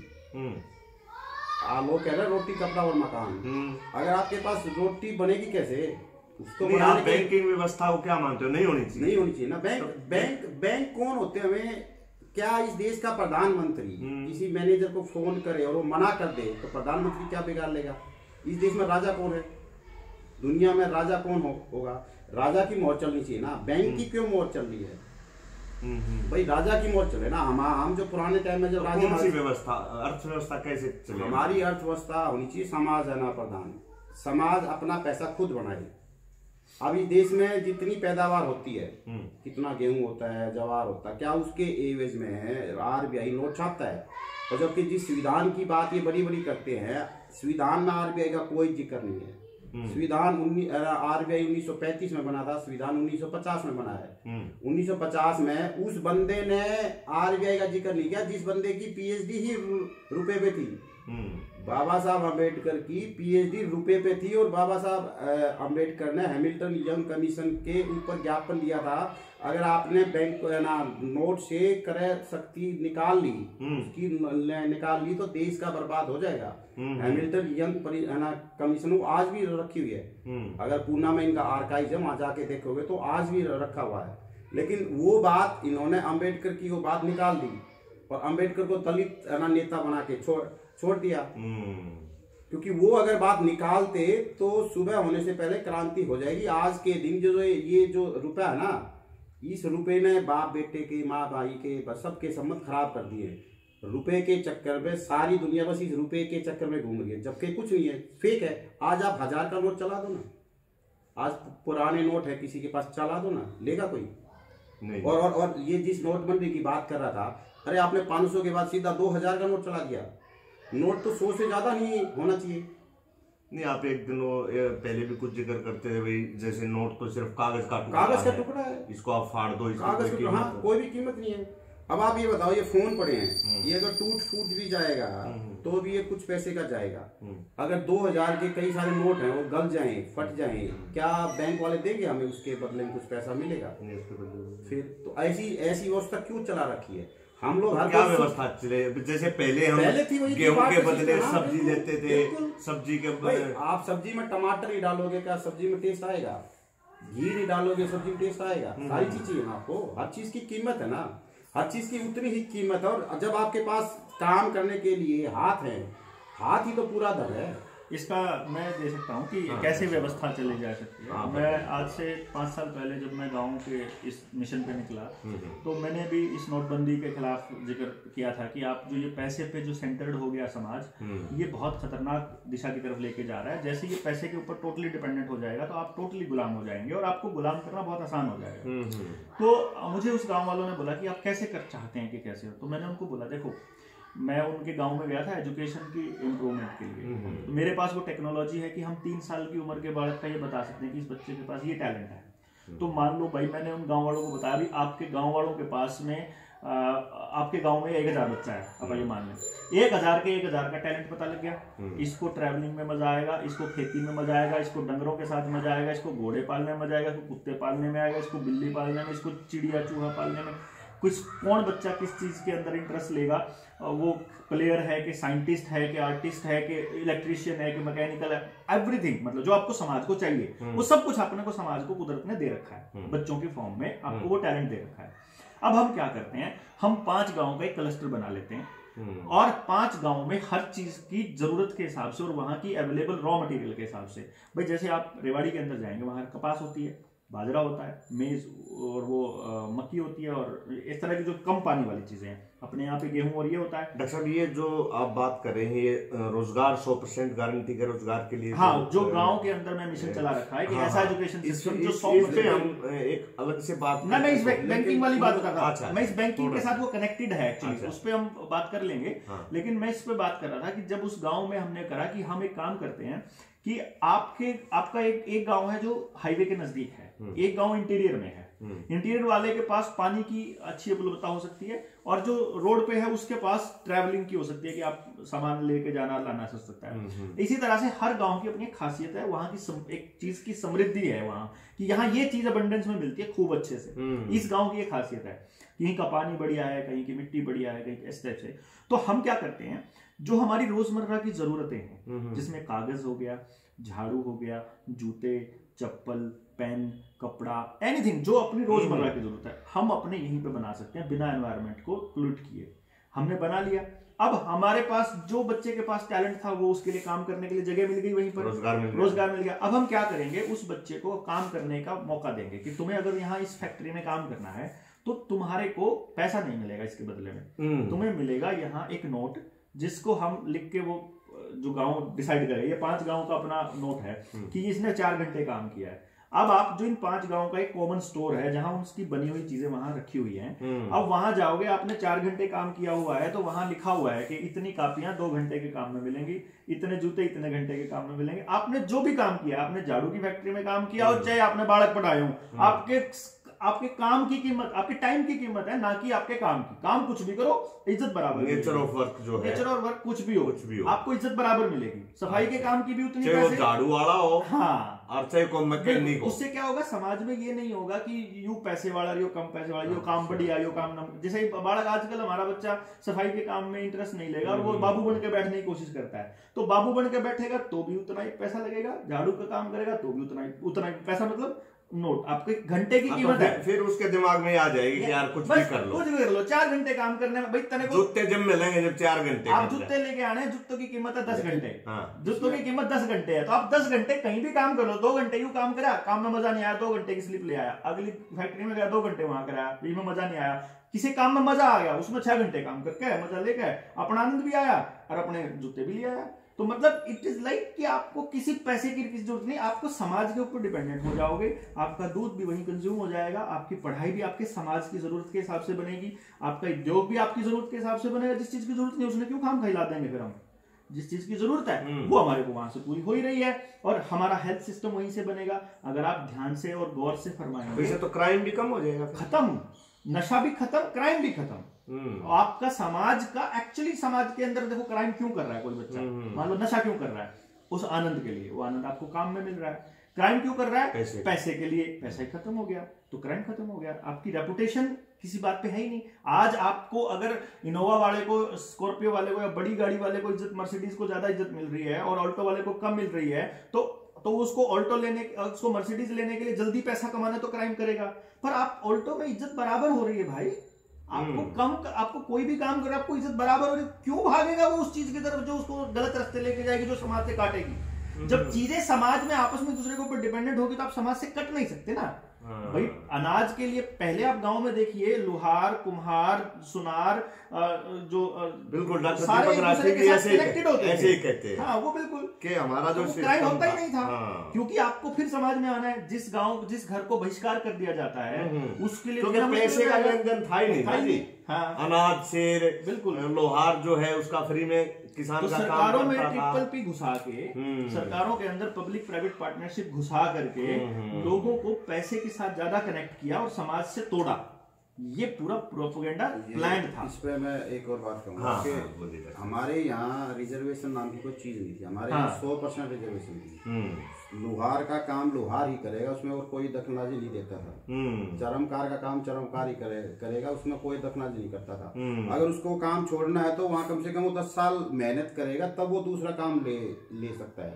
लोग कह रहे हैं रोटी, कपड़ा और मकान। अगर आपके पास रोटी बनेगी कैसे? उसको बैंकिंग व्यवस्था को क्या मानते हो? नहीं होनी चाहिए ना। बैंक कौन होते हैं? हमें क्या इस देश का प्रधानमंत्री किसी मैनेजर को फोन करे और वो मना कर दे तो प्रधानमंत्री क्या बिगाड़ लेगा? इस देश में राजा कौन है? दुनिया में राजा कौन होगा? राजा की मोहर चलनी चाहिए ना, बैंक की क्यों मोहर चल रही है? भाई राजा की मोहर चले ना। हम जो पुराने टाइम में जब राजा, कौन सी व्यवस्था, अर्थव्यवस्था कैसे चले? हमारी अर्थव्यवस्था होनी चाहिए समाज है ना प्रधान, समाज अपना पैसा खुद बनाए। अभी देश में जितनी पैदावार होती है, कितना गेहूं होता है, ज्वार होता है, क्या उसके एवज में आरबीआई नोट छापता है? और जबकि जिस संविधान की बात ये बड़ी बड़ी करते हैं, संविधान में आरबीआई का कोई जिक्र नहीं है। संविधान आरबीआई 1935 में बना था, संविधान 1950 में बना है। 1950 में उस बंदे ने आरबीआई का जिक्र नहीं किया जिस बंदे की पीएचडी ही रुपए पे थी। बाबा साहब अम्बेडकर की पीएचडी रुपए पे थी, और बाबा साहब अम्बेडकर ने हैमिल्टन यंग कमीशन के ऊपर ज्ञापन दिया था, अगर आपने बैंक ना नोट से क्रय शक्ति निकाल ली, उसकी निकाल ली तो देश का बर्बाद हो जाएगा। हैमिल्टन यंग कमीशन आज भी रखी हुई है, अगर पूना में इनका आर्काइव है वहां जाके देखोगे तो आज भी रखा हुआ है। लेकिन वो बात इन्होंने अम्बेडकर की वो बात निकाल दी, और अम्बेडकर को दलित नेता बना के छोड़ दिया। क्योंकि वो अगर बात निकालते तो सुबह होने से पहले क्रांति हो जाएगी। आज के दिन जो ये जो रुपया है ना, इस रुपए ने बाप बेटे के, माँ भाई के, सबके संबंध खराब कर दिए। रुपए के चक्कर में सारी दुनिया बस इस रुपए के चक्कर में घूम रही है, जबकि कुछ नहीं है, फेक है। आज आप 1000 का नोट चला दो ना, आज पुराने नोट है किसी के पास, चला दो ना, लेगा कोई नहीं। और ये जिस नोटबंदी की बात कर रहा था, अरे आपने 500 के बाद सीधा 2000 का नोट चला दिया। नोट तो 100 से ज्यादा नहीं होना चाहिए। नहीं, आप एक दिन पहले भी कुछ जिक्र करते थे भाई, जैसे नोट तो सिर्फ कागज का टुकड़ा है, इसको आप फाड़ दो, कागज का टुकड़ा, हाँ, कोई भी कीमत नहीं है। अब आप ये बताओ, ये फोन पड़े हैं, ये अगर टूट फूट भी जाएगा तो भी ये कुछ पैसे का जाएगा। अगर 2000 के कई सारे नोट हैं, वो गल जाएं, फट जाएं, क्या बैंक वाले देंगे हमें उसके बदले में कुछ पैसा मिलेगा? फिर तो ऐसी व्यवस्था क्यों चला रखी है? हम लोग हर क्या व्यवस्था चले? जैसे पहले हम गेहूं के बदले सब्जी लेते थे, सब्जी के बदले आप सब्जी में टमाटर ही डालोगे, क्या सब्जी में टेस्ट आएगा? घी नहीं डालोगे सब्जी में टेस्ट आएगा? सारी चीज चाहिए ना आपको, हर चीज की कीमत है ना, हर चीज की उतनी ही कीमत है। और जब आपके पास काम करने के लिए हाथ है, हाथ ही तो पूरा धन है। इसका मैं दे सकता हूँ कि कैसे व्यवस्था चली जा सकती है। मैं आज से 5 साल पहले जब मैं गाँव के इस मिशन पे निकला, तो मैंने भी इस नोटबंदी के खिलाफ जिक्र किया था कि आप जो ये पैसे पे जो सेंटर्ड हो गया समाज, ये बहुत खतरनाक दिशा की तरफ लेके जा रहा है। जैसे ये पैसे के ऊपर टोटली डिपेंडेंट हो जाएगा तो आप टोटली गुलाम हो जाएंगे, और आपको गुलाम करना बहुत आसान हो जाएगा। तो मुझे उस गाँव वालों ने बोला कि आप कैसे कर चाहते हैं कि कैसे हो? तो मैंने उनको बोला, देखो मैं उनके गांव में गया था एजुकेशन की इम्प्रूवमेंट के लिए। तो मेरे पास वो टेक्नोलॉजी है कि हम 3 साल की उम्र के बालक का ये बता सकते हैं कि इस बच्चे के पास ये टैलेंट है। तो मान लो भाई, मैंने उन गांव वालों को बताया भी आपके गांव वालों के पास में आपके गांव में 1000 बच्चा है, अब ये मान लें 1000 का टैलेंट पता लग गया। इसको ट्रैवलिंग में मजा आएगा, इसको खेती में मजा आएगा, इसको डंगरों के साथ मजा आएगा, इसको घोड़े पालने में मजा आएगा, इसको कुत्ते पालने में आएगा, इसको बिल्ली पालने में, इसको चिड़िया चूहा पालने में। कुछ कौन बच्चा किस चीज के अंदर इंटरेस्ट लेगा, वो प्लेयर है कि साइंटिस्ट है कि आर्टिस्ट है कि इलेक्ट्रिशियन है कि मैकेनिकल है, एवरीथिंग, मतलब जो आपको समाज को चाहिए वो सब कुछ अपने को समाज को कुदरत ने दे रखा है, बच्चों के फॉर्म में आपको वो टैलेंट दे रखा है। अब हम क्या करते हैं, हम 5 गाँव का एक क्लस्टर बना लेते हैं, और 5 गाँव में हर चीज की जरूरत के हिसाब से और वहां की अवेलेबल रॉ मटेरियल के हिसाब से, भाई जैसे आप रेवाड़ी के अंदर जाएंगे, वहां कपास होती है, बाजरा होता है, मेज और वो मक्की होती है, और इस तरह की जो कम पानी वाली चीजें हैं। अपने यहाँ पे गेहूं और ये होता है। डॉक्टर साहब, ये जो आप बात कर रहे हैं, ये रोजगार 100% गारंटी के रोजगार के लिए, हाँ, जो गांव के अंदर में मिशन चला रखा है कि ऐसा एजुकेशन सिस्टम जो 100% हम एक अलग से बात ना, मैं इस बैंकिंग वाली बात बता रहा था, मैं इस बैंकिंग के साथ वो कनेक्टेड है एक्चुअली, उस पर हम बात कर लेंगे। लेकिन मैं इस पे बात कर रहा था कि जब उस गाँव में हमने करा कि हम एक काम करते हैं कि आपका एक गांव है जो हाईवे के नजदीक है, एक गांव इंटीरियर में है। इंटीरियर वाले के पास पानी की अच्छी उपलब्धता हो सकती है, और जो रोड पे है उसके पास ट्रैवलिंग की हो सकती है कि आप सामान लेके जाना लाना सक सकता है। इसी तरह से हर गांव की अपनी खासियत है, वहां की एक चीज की समृद्धि है वहां कि यहाँ ये चीज अबंडेंस में मिलती है खूब अच्छे से। इस गाँव की ये खासियत है, कहीं का पानी बढ़िया है, कहीं की मिट्टी बढ़िया है, कहीं इस टाइप से। तो हम क्या करते हैं, जो हमारी रोजमर्रा की जरूरतें हैं, जिसमें कागज हो गया, झाड़ू हो गया, जूते, चप्पल, पेन, कपड़ा, एनीथिंग जो अपनी रोजमर्रा की जरूरत है, हम अपने यहीं पे बना सकते हैं बिना एनवायरनमेंट को पोल्यूट किए। हमने बना लिया, अब हमारे पास जो बच्चे के पास टैलेंट था वो उसके लिए काम करने के लिए जगह मिल गई, वहीं पर रोजगार मिल गया। अब हम क्या करेंगे, उस बच्चे को काम करने का मौका देंगे कि तुम्हें अगर यहाँ इस फैक्ट्री में काम करना है तो तुम्हारे को पैसा नहीं मिलेगा, इसके बदले में तुम्हें मिलेगा यहाँ एक नोट, जिसको हम लिख के वो जो गांव डिसाइड करे, ये 5 गांव का अपना नोट है कि इसने 4 घंटे काम किया है। अब आप जो इन 5 गांव का एक कॉमन स्टोर है जहां उसकी बनी हुई चीजें वहां रखी हुई हैं, अब वहां जाओगे, आपने 4 घंटे काम किया हुआ है तो वहां लिखा हुआ है कि इतनी कापियां 2 घंटे के काम में मिलेंगी, इतने जूते इतने घंटे के काम में मिलेंगे। आपने जो भी काम किया, आपने झाड़ू की फैक्ट्री में काम किया और चाहे आपने बालक पढ़ाए हो, आपके काम की कीमत, आपके टाइम की कीमत है, ना कि आपके काम की। काम कुछ भी करो, इज्जत बराबर, नेचर ऑफ वर्क जो है, नेचर ऑफ वर्क कुछ भी हो आपको इज्जत बराबर मिलेगी। सफाई के काम की भी उतनी पैसे, झाड़ू वाला हो हाँ, और चाहे कोई मैकेनिक हो। उससे क्या होगा, समाज में ये नहीं होगा कि यू पैसे वाला, यो कम पैसे वाला, यो काम बढ़िया, यो काम न। जैसे बालक आजकल हमारा बच्चा सफाई के काम में इंटरेस्ट नहीं लेगा और वो बाबू बन के बैठने की कोशिश करता है, तो बाबू बन के बैठेगा तो भी उतना ही पैसा लगेगा, झाड़ू का काम करेगा तो भी उतना ही पैसा, मतलब नोट आपके घंटे की कीमत है। फिर उसके दिमाग में आ जाएगी कि यार कुछ भी कर लो, 4 घंटे काम करने में भाई तने को जूते जब मिलेंगे, जब 4 घंटे आप जूते लेके आने, जूतों की कीमत है 10 घंटे, जूतों की कीमत 10 घंटे है, तो आप 10 घंटे कहीं भी काम कर लो। 2 घंटे यूं काम करा, काम में मजा नहीं आया, 2 घंटे की स्लिप ले आया, अगली फैक्ट्री में गया 2 घंटे वहां कराया, में मजा नहीं आया। किसी काम में मजा आ गया, उसमें 6 घंटे काम करके मजा लेके अपना आनंद भी आया और अपने जूते भी ले आया। तो मतलब इट इज लाइक कि आपको किसी पैसे की किसी जरूरत नहीं, आपको समाज के ऊपर डिपेंडेंट हो जाओगे, आपका दूध भी वहीं कंज्यूम हो जाएगा, आपकी पढ़ाई भी आपके समाज की जरूरत के हिसाब से बनेगी, आपका उद्योग भी आपकी जरूरत के हिसाब से बनेगा। जिस चीज की जरूरत नहीं उसने क्यों काम खिला देंगे, फिर हम जिस चीज की जरूरत है वो हमारे को वहां से पूरी हो ही रही है, और हमारा हेल्थ सिस्टम वहीं से बनेगा। अगर आप ध्यान से और गौर से फरमाएंगे तो क्राइम भी कम हो जाएगा, खत्म, नशा भी खत्म, क्राइम भी खत्म। आपका समाज का एक्चुअली, समाज के अंदर देखो क्राइम क्यों कर रहा है कोई बच्चा, मान लो नशा क्यों कर रहा है, उस आनंद के लिए, वो आनंद आपको काम में मिल रहा है। क्राइम क्यों कर रहा है, पैसे के लिए, पैसा ही खत्म हो गया तो क्राइम खत्म हो गया। आपकी रेपुटेशन किसी बात पे है ही नहीं। आज आपको अगर इनोवा वाले को, स्कॉर्पियो वाले को या बड़ी गाड़ी वाले को इज्जत, मर्सिडीज को ज्यादा इज्जत मिल रही है और ऑल्टो वाले को कम मिल रही है, तो उसको ऑल्टो लेने, उसको मर्सिडीज लेने के लिए जल्दी पैसा कमाना तो क्राइम करेगा। पर आप ऑल्टो में इज्जत बराबर हो रही है भाई, आपको कोई भी काम करे आपको इज्जत बराबर हो रही, क्यों भागेगा वो उस चीज की तरफ जो उसको गलत रास्ते लेके जाएगी, जो समाज से काटेगी। जब चीजें समाज में आपस में दूसरे के ऊपर डिपेंडेंट होगी तो आप समाज से कट नहीं सकते ना भाई। अनाज के लिए पहले आप गांव में देखिए, लुहार, कुम्हार, सुनार, जो बिल्कुल सारे कनेक्टेड होते ऐसे ही कहते हैं। हाँ, वो बिल्कुल कि हमारा जो क्राइम होता ही नहीं था। क्योंकि आपको फिर समाज में आना है, जिस गांव, जिस घर को बहिष्कार कर दिया जाता है उसके लिए पैसे का लेन देन था ही नहीं। अनाज से बिल्कुल, लोहार जो है उसका फ्री में किसान तो सरकारों में ट्रिपल पी घुसा के, सरकारों के अंदर पब्लिक प्राइवेट पार्टनरशिप घुसा करके लोगों को पैसे के साथ ज्यादा कनेक्ट किया और समाज से तोड़ा। ये पूरा प्रोपेगेंडा प्लान था। इस पे मैं एक और बात कहूँगा कि हमारे यहाँ रिजर्वेशन नाम की कोई चीज नहीं थी। हमारे यहाँ 100% रिजर्वेशन थी। लोहार का काम लोहार ही करेगा, उसमें और कोई दखलंदाजी नहीं देता था। चरमकार का काम चरमकार ही करेगा, उसमें कोई दखलंदाजी नहीं करता था। अगर उसको काम छोड़ना है तो वहाँ कम से कम वो 10 साल मेहनत करेगा, तब वो दूसरा काम ले सकता है।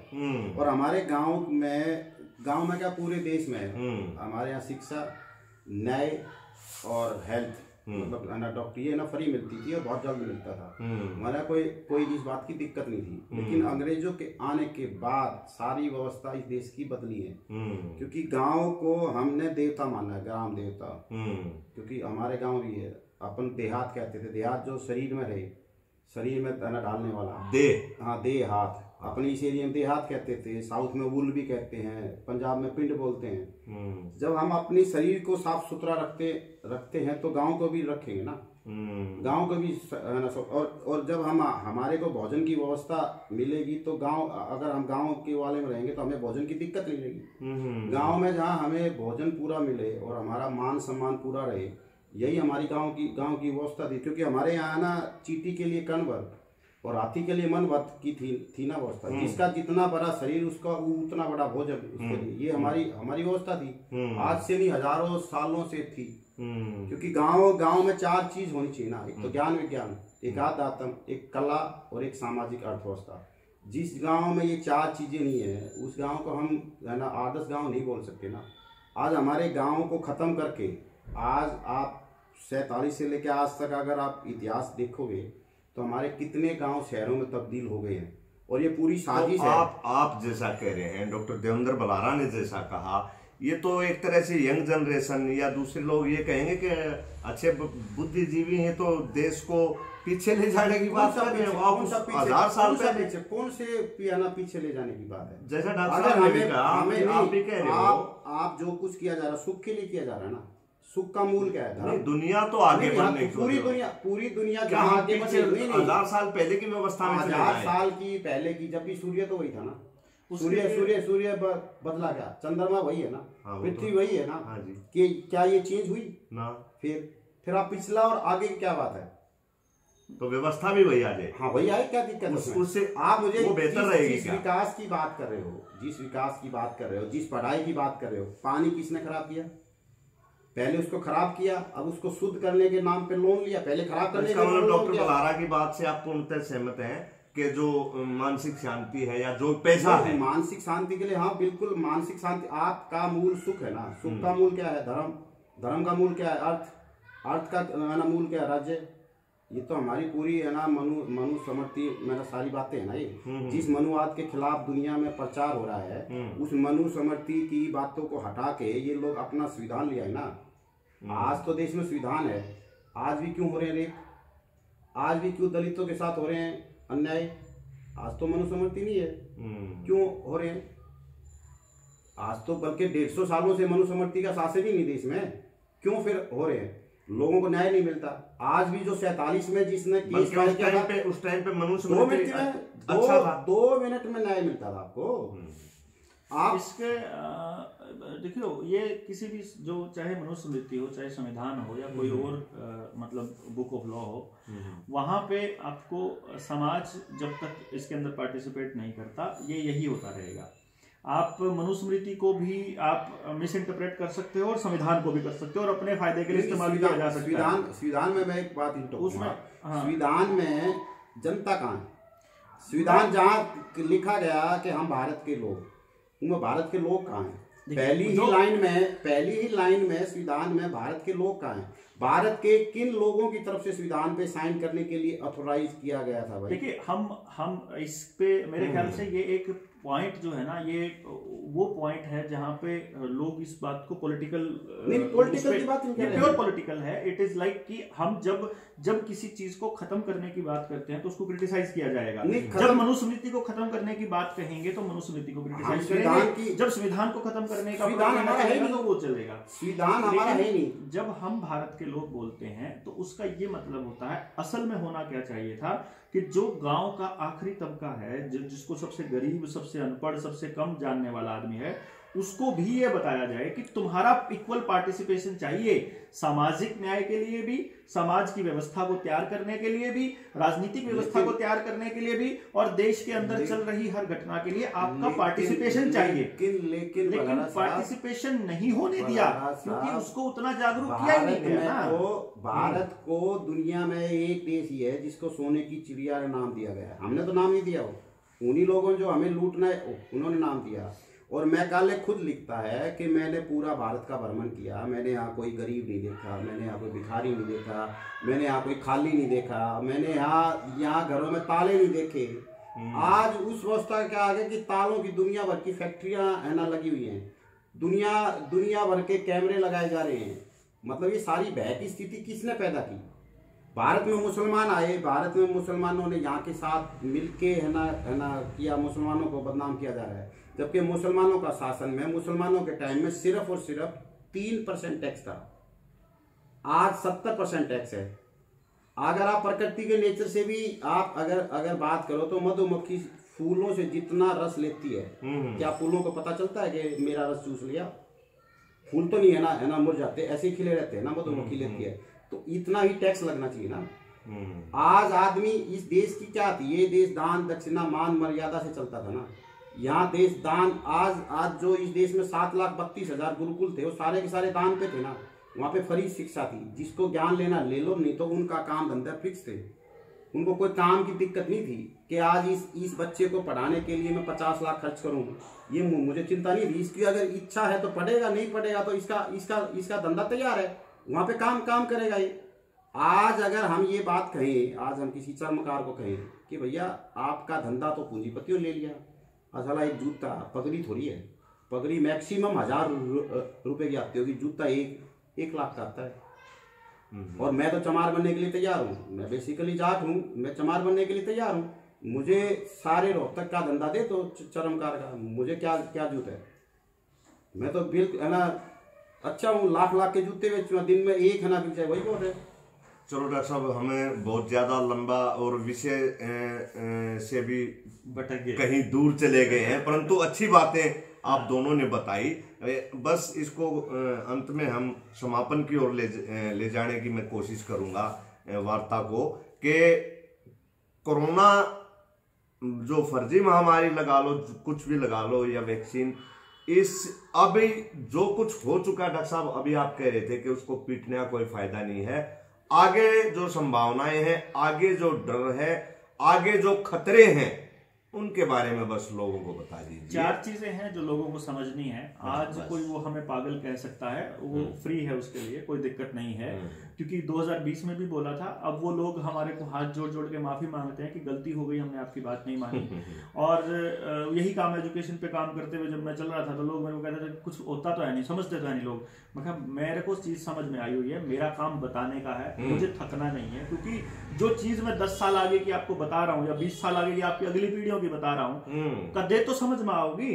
और हमारे गाँव में क्या पूरे देश में हमारे यहाँ शिक्षा, न्याय और हेल्थ, मतलब डॉक्टर ये ना फ्री मिलती थी और बहुत जल्द मिलता था। हमारा कोई इस बात की दिक्कत नहीं थी। लेकिन अंग्रेजों के आने के बाद सारी व्यवस्था इस देश की बदली है। क्योंकि गांव को हमने देवता माना है, ग्राम देवता। क्योंकि हमारे गांव भी है, अपन देहात कहते थे। देहात जो शरीर में रहे, शरीर में डालने वाला देहात। अपनी इस एरिया में देहात कहते थे, साउथ में वुल भी कहते हैं, पंजाब में पिंड बोलते हैं। जब हम अपनी शरीर को साफ सुथरा रखते हैं तो गांव को भी रखेंगे ना, गांव को भी है ना। और जब हमारे को भोजन की व्यवस्था मिलेगी तो अगर हम गांव के वाले में रहेंगे तो हमें भोजन की दिक्कत नहीं रहेगी। गांव में जहाँ हमें भोजन पूरा मिले और हमारा मान सम्मान पूरा रहे, यही हमारी गांव की व्यवस्था थी। क्योंकि हमारे यहाँ ना चींटी के लिए कणवर और हाथी के लिए मनवत की थी ना व्यवस्था। जिसका जितना बड़ा शरीर उसका उतना बड़ा भोजन उसके लिए, ये हमारी व्यवस्था थी। आज से नहीं, हजारों सालों से थी। क्योंकि गांव में 4 चीज होनी चाहिए ना, एक तो ज्ञान विज्ञान, एक आध्यात्म, एक कला और एक सामाजिक अर्थव्यवस्था। जिस गांव में ये 4 चीजें नहीं है उस गांव को हम है ना आदर्श गांव नहीं बोल सकते ना। आज हमारे गांव को खत्म करके, आज आप 47 से लेकर आज तक अगर आप इतिहास देखोगे तो हमारे कितने गांव शहरों में तब्दील हो गए हैं, और ये पूरी साजिश है। आप जैसा कह रहे हैं, डॉक्टर देवेंद्र बलारा ने जैसा कहा, ये तो एक तरह से यंग जनरेशन या दूसरे लोग ये कहेंगे कि अच्छे बुद्धिजीवी हैं तो देश को पीछे ले जाने की बात कर रहे हैं। 1000 साल पहले कौन से पियाना पीछे ले जाने की बात है? जैसा डॉक्टर साहब ने कहा, आप भी कह रहे हो, आप जो कुछ किया जा रहा है सुख के लिए किया जा रहा है ना। सुख का मूल क्या है? नहीं, दुनिया तो आगे बढ़ने की, पूरी दुनिया जहाँ आगे बढ़े, 1000 साल पहले की व्यवस्था में 1000 साल की पहले की, जब भी सूर्य तो वही था ना। सूर्य बदला क्या? चंद्रमा वही है ना, पृथ्वी वही है ना। कि क्या ये चेंज हुई ना? फिर आप पिछला और आगे की क्या बात है? तो व्यवस्था भी वही आ जाए। हाँ वही आए, क्या दिक्कत है उससे? आप मुझे वो बेहतर रहेगी। जिस विकास की बात कर रहे हो, जिस विकास की बात कर रहे हो, जिस पढ़ाई की बात कर रहे हो, पानी किसने खराब किया? पहले उसको खराब किया, अब उसको शुद्ध करने के नाम पे लोन लिया। पहले खराब करने का मतलब डॉक्टर बलारा की बात से आप पूर्णतः सहमत हैं कि जो मानसिक शांति है या जो पैसा है, मानसिक शांति के लिए, हाँ बिल्कुल, मानसिक शांति आपका मूल सुख है ना। सुख का मूल क्या है? धर्म। धर्म का मूल क्या है? अर्थ का ना मूल क्या है? राज्य। ये तो हमारी पूरी है ना मनु समर्थी मेरा सारी बातें है ना। ये जिस मनुवाद के खिलाफ दुनिया में प्रचार हो रहा है, उस मनु समर्थी की बातों को हटा के ये लोग अपना संविधान लिया है ना। आज तो देश में संविधान है, आज भी क्यों हो रहे हैं रेप? आज भी क्यों दलितों के साथ हो रहे हैं अन्याय? आज तो मनुस्मृति नहीं है, क्यों हो रहे हैं? आज तो बल्कि 150 सालों से मनुस्मृति का शासन ही नहीं देश में, क्यों फिर हो रहे हैं? लोगों को न्याय नहीं मिलता। आज भी जो 47 में जिसने केस फाइल किया था, उस टाइम पे मनुस्मृति अच्छा था, 2 मिनट में न्याय मिलता था आपको। आप इसके देखियो, ये किसी भी जो चाहे मनुस्मृति हो, चाहे संविधान हो या कोई और मतलब बुक ऑफ लॉ हो, वहां पे आपको समाज जब तक इसके अंदर पार्टिसिपेट नहीं करता, ये यही होता रहेगा। आप मनुस्मृति को भी आप मिस इंटरप्रेट कर सकते हो और संविधान को भी कर सकते हो और अपने फायदे के लिए इस्तेमाल किया जा सकता है। संविधान में मैं एक बात उसमें संविधान में जनता कहाँ है? संविधान जहाँ लिखा गया कि हम भारत के लोग, उनमें भारत के लोग कहाँ हैं? पहली ही लाइन में संविधान में भारत के लोग कहाँ हैं? भारत के किन लोगों की तरफ से संविधान पे साइन करने के लिए ऑथोराइज किया गया था भाई? देखिए, हम इस पे मेरे ख्याल से ये एक पॉइंट जो है ना, ये वो पॉइंट है जहाँ पे लोग इस बात को पॉलिटिकल की बात नहीं कर रहे हैं, प्योर पॉलिटिकल है। इट इज लाइक कि हम जब किसी चीज को खत्म करने की बात करते हैं तो उसको क्रिटिसाइज किया जाएगा। जब मनुस्मृति को खत्म करने की बात कहेंगे तो मनुस्मृति को क्रिटिसाइज करेंगे। जब संविधान को खत्म करने का तो वो चलेगा। संविधान हमारा है नहीं। जब हम भारत के लोग बोलते हैं तो उसका ये मतलब होता है, असल में होना क्या चाहिए था कि जो गांव का आखिरी तबका है, जिसको सबसे गरीब, सबसे अनपढ़, सबसे कम जानने वाला आदमी है, उसको भी ये बताया जाए कि तुम्हारा इक्वल पार्टिसिपेशन चाहिए, सामाजिक न्याय के लिए भी, समाज की व्यवस्था को तैयार करने के लिए भी, राजनीतिक व्यवस्था को तैयार करने के लिए भी, और देश के अंदर चल रही हर घटना के लिए आपका पार्टिसिपेशन चाहिए। लेकिन पार्टिसिपेशन नहीं होने दिया क्योंकि उसको उतना जागरूक किया ही नहीं गया ना। भारत को दुनिया में एक देश ही है जिसको सोने की चिड़िया का नाम दिया गया है। हमने तो नाम नहीं दिया, हो उन्हीं लोगों जो हमें लूटना है उन्होंने नाम दिया। और मैकाले खुद लिखता है कि मैंने पूरा भारत का भ्रमण किया, मैंने यहाँ कोई गरीब नहीं देखा, मैंने यहाँ कोई भिखारी नहीं देखा, मैंने यहाँ कोई खाली नहीं देखा, मैंने यहाँ घरों में ताले नहीं देखे। आज उस अवस्था क्या आ गया कि तालों की दुनिया भर की फैक्ट्रियां है ना लगी हुई हैं, दुनिया भर के कैमरे लगाए जा रहे हैं। मतलब ये सारी भय की स्थिति किसने पैदा की? भारत में मुसलमान आए, भारत में मुसलमानों ने यहाँ के साथ मिलके है ना किया, मुसलमानों को बदनाम किया जा रहा है। जबकि मुसलमानों का शासन में, मुसलमानों के टाइम में सिर्फ और सिर्फ 3% टैक्स था, आज 70% टैक्स है। अगर आप प्रकृति के नेचर से भी आप अगर बात करो तो मधुमक्खी फूलों से जितना रस लेती है, क्या फूलों को पता चलता है कि मेरा रस चूस लिया? फूल तो नहीं है ना मुर जाते, ऐसे ही खिले रहते हैं ना, मधुमक्खी लेती है। तो इतना ही टैक्स लगना चाहिए ना। आज आदमी, इस देश की क्या थी, ये देश दान दक्षिणा मान मर्यादा से चलता था ना। यहाँ देश दान, आज जो इस देश में 7,32,000 गुरुकुल थे, वो सारे के सारे दान पे थे ना। वहाँ पे फ्री शिक्षा थी, जिसको ज्ञान लेना ले लो, नहीं तो उनका काम धंधा फिक्स थे। उनको कोई काम की दिक्कत नहीं थी कि आज इस बच्चे को पढ़ाने के लिए मैं 50 लाख खर्च करूँ, ये मुझे चिंता नहीं थी। इसकी अगर इच्छा है तो पढ़ेगा, नहीं पढ़ेगा तो इसका धंधा तैयार है, वहाँ पे काम करेगा ये। आज अगर हम ये बात कहें, आज हम किसी चर्मकार को कहें कि भैया आपका धंधा तो पूंजीपतियों ने ले लिया, असला एक जूता पगड़ी थोड़ी है, पगड़ी मैक्सिमम 1000 रुपए की आती होगी, जूता 1 लाख का आता है। और मैं तो चमार बनने के लिए तैयार हूँ, मैं बेसिकली जाट हूँ, मैं चमार बनने के लिए तैयार हूँ। मुझे सारे रोहतक का धंधा दे तो चरमकार का, मुझे क्या जूता है, मैं तो बिल्कुल है ना अच्छा हूँ, लाख के जूते बेचूँ, दिन में एक है ना बिक जाए वही बहुत है। चलो डॉक्टर साहब, हमें बहुत ज्यादा लंबा और विषय से भी भटक गए, कहीं दूर चले गए हैं, परंतु अच्छी बातें आप दोनों ने बताई। बस इसको अंत में हम समापन की ओर ले जाने की मैं कोशिश करूंगा वार्ता को, कि कोरोना जो फर्जी महामारी लगा लो, कुछ भी लगा लो, या वैक्सीन, इस अभी जो कुछ हो चुका है डॉक्टर साहब, अभी आप कह रहे थे कि उसको पीटने का कोई फायदा नहीं है। आगे जो संभावनाएं हैं, आगे जो डर है, आगे जो खतरे हैं, उनके बारे में बस लोगों को बता दीजिए। 4 चीजें हैं जो लोगों को समझनी है। आज कोई वो हमें पागल कह सकता है, वो फ्री है, उसके लिए कोई दिक्कत नहीं है, क्योंकि 2020 में भी बोला था। अब वो लोग हमारे को हाथ जोड़ के माफी मांगते हैं कि गलती हो गई, हमने आपकी बात नहीं मानी। और यही काम एजुकेशन पे काम करते हुए जब मैं चल रहा था तो लोग मेरे को कहते थे कुछ होता तो है नहीं, समझते तो है नहीं लोग। मैं कहा मेरे को चीज समझ में आई हुई है, मेरा काम बताने का है, मुझे थकना नहीं है, क्योंकि जो चीज मैं 10 साल आगे की आपको बता रहा हूँ या 20 साल आगे की आपकी अगली पीढ़ियों की बता रहा हूँ, कदे तो समझ में आओगी।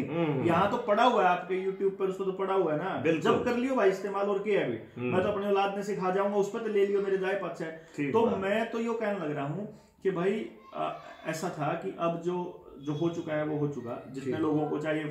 यहाँ तो पड़ा हुआ है आपके YouTube पर, उसको तो पड़ा हुआ है ना, जब कर लियो भाई इस्तेमाल, और क्या है अभी। मैं तो अपने औलाद में सिखा जाऊंगा, उस पर तो ले लियो, मेरे जाए पक्ष है। तो मैं तो यो कहने लग रहा हूँ कि भाई ऐसा था कि अब जो हो चुका है वो हो चुका। जितने लोगों को चाहिए,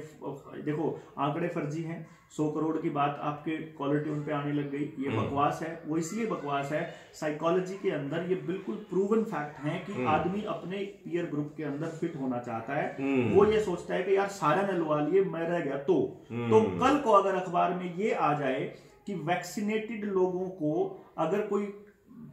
देखो आंकड़े फर्जी हैं, 100 करोड़ की बात आपके कॉलर ट्यून पे आने लग गई, ये बकवास है। वो इसलिए बकवास है, साइकोलॉजी के अंदर ये बिल्कुल प्रूवन फैक्ट है कि आदमी अपने पीयर ग्रुप के अंदर फिट होना चाहता है। वो ये सोचता है कि यार सारे ने लगा लिए, मैं रह गया तो कल को अगर अखबार में ये आ जाए कि वैक्सीनेटेड लोगों को अगर कोई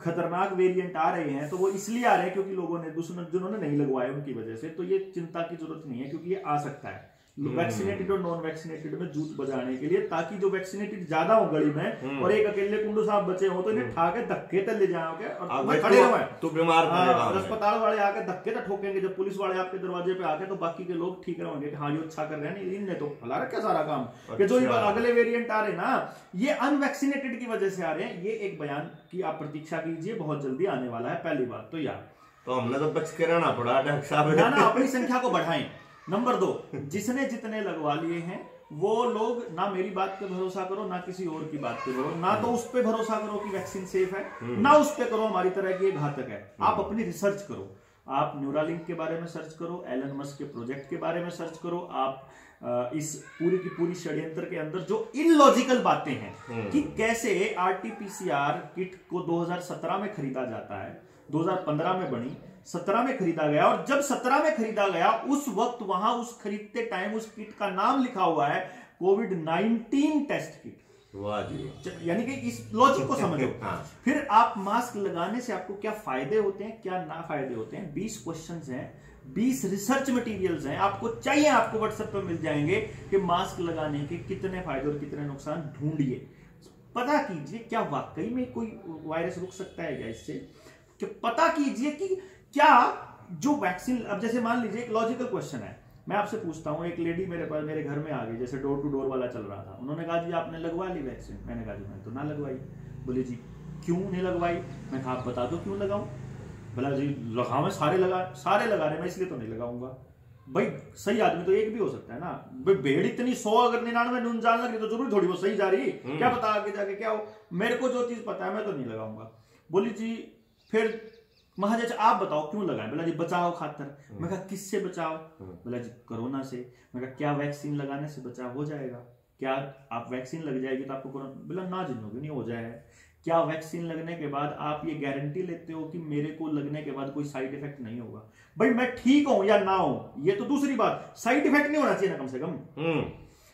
खतरनाक वेरिएंट आ रहे हैं तो वो इसलिए आ रहे हैं क्योंकि लोगों ने जिन्होंने नहीं लगवाए उनकी वजह से, तो ये चिंता की जरूरत नहीं है, क्योंकि ये आ सकता है वैक्सीनेटेड और नॉन वैक्सीनेटेड में जूत बजाने के लिए, ताकि जो वैक्सीनेटेड ज्यादा हो गली में और एक अकेले कुंडू साहब बचे हो तो इन्हें ठाके धक्के तक ले जाओगे और खड़े हुए तो बीमार अस्पताल वाले आके धक्के तक ठोकेंगे, जब पुलिस वाले आपके दरवाजे पे आके, तो बाकी के लोग ठीक रहेंगे कि हाँ ये अच्छा कर रहे हैं, इनने तो फैला रखा सारा काम। कि जो अगले वेरिएंट आ रहे ना, ये अनवैक्सीनेटेड की वजह से आ रहे हैं। ये एक बयान की आप प्रतीक्षा कीजिए, बहुत जल्दी आने वाला है। पहली बात तो यार, तो हमने तो बच के रहना पड़ा डॉक्टर साहब, ना अपनी संख्या को बढ़ाएं। नंबर 2, जिसने जितने लगवा लिए हैं वो लोग ना मेरी बात पे भरोसा करो, ना किसी और की बात पे करो, ना तो उस पे भरोसा करो कि वैक्सीन सेफ है, ना उस पे करो हमारी तरह की ये घातक है। आप अपनी रिसर्च करो, आप न्यूरालिंक के बारे में सर्च करो, एलन मस्क के प्रोजेक्ट के बारे में सर्च करो, आप इस पूरी की पूरी षड्यंत्र के अंदर जो इलॉजिकल बातें हैं कि कैसे RT-PCR किट को 2017 में खरीदा जाता है, 2015 में बनी, 17 में खरीदा गया, और जब 17 में खरीदा गया उस वक्त वहां उस खरीदते टाइम उस किट का नाम लिखा हुआ है कोविड-19 टेस्ट किट। वाह जी, यानी कि इस लॉजिक को समझो। फिर आप मास्क लगाने से आपको क्या फायदे होते हैं, क्या ना फायदे होते हैं, 20 क्वेश्चंस हैं, 20 रिसर्च मटेरियल्स हैं, आपको चाहिए, आपको व्हाट्सएप पर मिल जाएंगे कि मास्क लगाने के कितने फायदे और कितने नुकसान, ढूंढिए, पता कीजिए क्या वाकई में कोई वायरस रुक सकता है क्या इससे, कि पता कीजिए कि क्या जो वैक्सीन, अब जैसे मान लीजिए एक लॉजिकल क्वेश्चन है, मैं आपसे पूछता हूं, एक लेडी मेरे पास मेरे घर में आ गई, जैसे डोर टू डोर वाला चल रहा था, उन्होंने कहा जी आपने लगवा ली वैक्सीन, मैंने कहा जी मैंने तो ना लगवाई। बोले जी क्यों नहीं लगवाई, मैं कहा आप बता दो क्यों लगाऊं। बोला जी लगाओ, सारे लगा रहे, मैं इसलिए तो नहीं लगाऊंगा। भाई सही आदमी तो एक भी हो सकता है ना, भाई भेड़ इतनी 100 अगर 99 नून जान लग रही तो जरूर थोड़ी वो सही जा रही, क्या पता आगे जाके क्या हो, मेरे को जो चीज पता है मैं तो नहीं लगाऊंगा। बोली जी फिर महाराज आप बताओ क्यों लगाएं। बोला जी बचाव खातर। मैं कहा किससे बचाव। बोला जी कोरोना से। मैं कहा क्या वैक्सीन लगाने से बचाव हो जाएगा, क्या आप वैक्सीन लग जाएगी तो आपको कोरोना। बोला ना जिन्होंने नहीं हो जाए। क्या वैक्सीन लगने के बाद आप ये गारंटी लेते हो कि मेरे को लगने के बाद कोई साइड इफेक्ट नहीं होगा। भाई मैं ठीक हूं या ना हूं ये तो दूसरी बात, साइड इफेक्ट नहीं होना चाहिए ना, कम से कम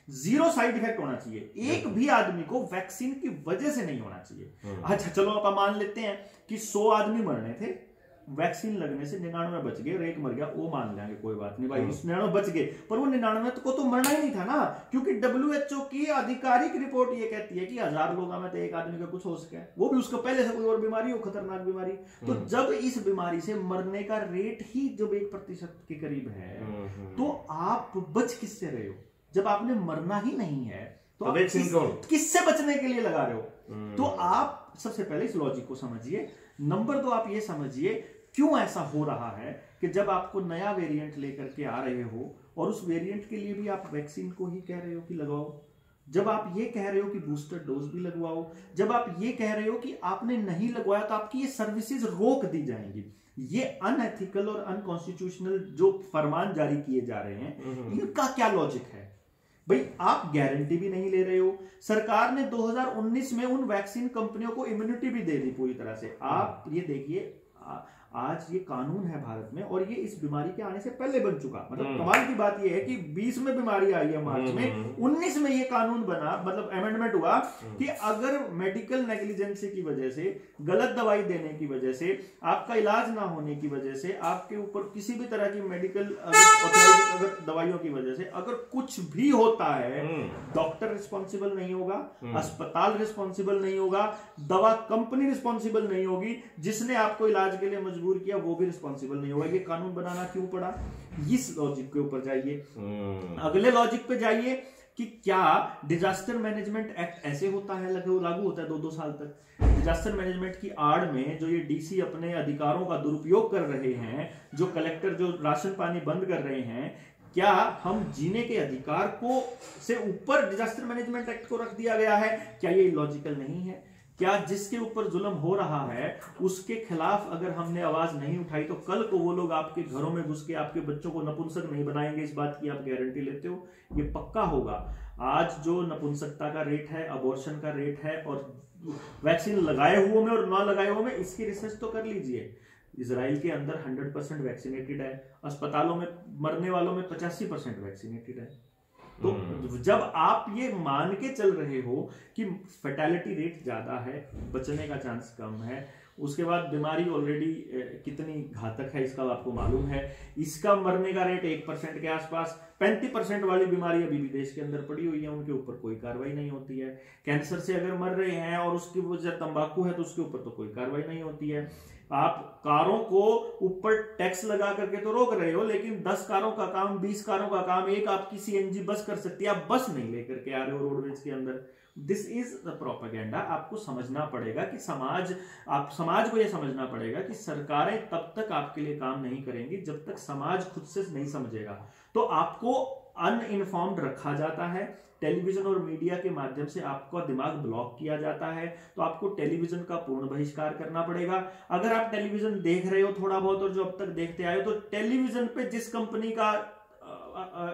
0 साइड इफेक्ट होना चाहिए, एक भी आदमी को वैक्सीन की वजह से नहीं होना चाहिए। अच्छा चलो आप मान लेते हैं कि 100 आदमी मरने थे, वैक्सीन लगने से 99 बच गए और एक मर गया, वो मान लेंगे कोई बात नहीं भाई, 99 बच गए, पर वो 99 को तो मरना ही नहीं था ना, क्योंकि WHO की आधिकारिक रिपोर्ट ये कहती है कि 1000 लोगों में तो एक आदमी का कुछ हो सके, वो भी उसको पहले से कोई और बीमारी हो, खतरनाक बीमारी। तो जब इस बीमारी से मरने का रेट ही जब 1% के करीब है, तो आप बच किससे रहे हो? जब आपने मरना ही नहीं है तो आप किससे बचने के लिए लगा रहे हो? तो आप सबसे पहले इस लॉजिक को समझिए। नंबर 2, आप ये समझिए क्यों ऐसा हो रहा है कि जब आपको नया वेरिएंट लेकर के आ रहे हो और उस वेरिएंट के लिए भी आप वैक्सीन को ही कह रहे हो कि लगाओ, जब आप ये कह रहे हो कि बूस्टर डोज भी लगवाओ, जब आप ये कह रहे हो कि आपने नहीं लगवाया तो आपकी ये सर्विसेज रोक दी जाएंगी, ये अनएथिकल और अनकॉन्स्टिट्यूशनल जो फरमान जारी किए जा रहे हैं, इनका क्या लॉजिक है भाई? आप गारंटी भी नहीं ले रहे हो। सरकार ने 2019 में उन वैक्सीन कंपनियों को इम्यूनिटी भी दे दी पूरी तरह से। आप ये देखिए, आज ये कानून है भारत में और ये इस बीमारी के आने से पहले बन चुका। मतलब कमाल की बात ये है कि 20 में बीमारी आई है मार्च में, 19 में ये कानून बना, मतलब अमेंडमेंट हुआ कि अगर मेडिकल नेग्लिजेंसी की वजह से, गलत दवाई देने की वजह से, आपका इलाज ना होने की वजह से, आपके ऊपर किसी भी तरह की मेडिकल अगर दवाइयों की वजह से अगर कुछ भी होता है, डॉक्टर रिस्पॉन्सिबल नहीं होगा, अस्पताल रिस्पॉन्सिबल नहीं होगा, दवा कंपनी रिस्पॉन्सिबल नहीं होगी, जिसने आपको इलाज के लिए मजबूर किया वो भी रिस्पॉन्सिबल नहीं होगा। ये कानून बनाना क्यों पड़ा? इस लॉजिक के ऊपर जाइए। अगले लॉजिक पे जाइए कि क्या डिजास्टर मैनेजमेंट एक्ट ऐसे होता है, लागू होता है 2-2 साल तक? डिजास्टर मैनेजमेंट की आड़ में जो ये डीसी अपने अधिकारों का दुरुपयोग कर रहे हैं, जो कलेक्टर जो राशन पानी बंद कर रहे हैं, क्या हम जीने के अधिकार को से ऊपर डिजास्टर मैनेजमेंट एक्ट को रख दिया गया है? क्या ये लॉजिकल नहीं है? क्या जिसके ऊपर जुल्म हो रहा है उसके खिलाफ अगर हमने आवाज नहीं उठाई तो कल को वो लोग आपके घरों में घुस के आपके बच्चों को नपुंसक नहीं बनाएंगे? इस बात की आप गारंटी लेते हो? ये पक्का होगा। आज जो नपुंसकता का रेट है, अबॉर्शन का रेट है, और वैक्सीन लगाए हुए में और ना लगाए हुए में, इसकी रिसर्च तो कर लीजिए। इजराइल के अंदर 100% वैक्सीनेटेड है, अस्पतालों में मरने वालों में 85% वैक्सीनेटेड है। तो जब आप ये मान के चल रहे हो कि फैटेलिटी रेट ज्यादा है, बचने का चांस कम है, उसके बाद बीमारी ऑलरेडी कितनी घातक है इसका आपको मालूम है, इसका मरने का रेट 1% के आसपास, 35% वाली बीमारी अभी भी देश के अंदर पड़ी हुई है, उनके ऊपर कोई कार्रवाई नहीं होती है। कैंसर से अगर मर रहे हैं और उसकी वजह तंबाकू है तो उसके ऊपर तो कोई कार्रवाई नहीं होती है। आप कारों को ऊपर टैक्स लगा करके तो रोक रहे हो, लेकिन 10 कारों का काम, 20 कारों का काम एक आपकी सीएनजी बस कर सकती है, आप बस नहीं लेकर के आ रहे हो रोडवेज के अंदर। This is the propaganda. आपको समझना पड़ेगा कि समाज को यह समझना पड़ेगा कि सरकारें तब तक आपके लिए काम नहीं करेंगी जब तक समाज खुद से नहीं समझेगा। तो आपको अनइन्फॉर्म्ड रखा जाता है, टेलीविजन और मीडिया के माध्यम से आपका दिमाग ब्लॉक किया जाता है, तो आपको टेलीविजन का पूर्ण बहिष्कार करना पड़ेगा। अगर आप टेलीविजन देख रहे हो थोड़ा बहुत और जो अब तक देखते आए हो, तो टेलीविजन पे जिस कंपनी का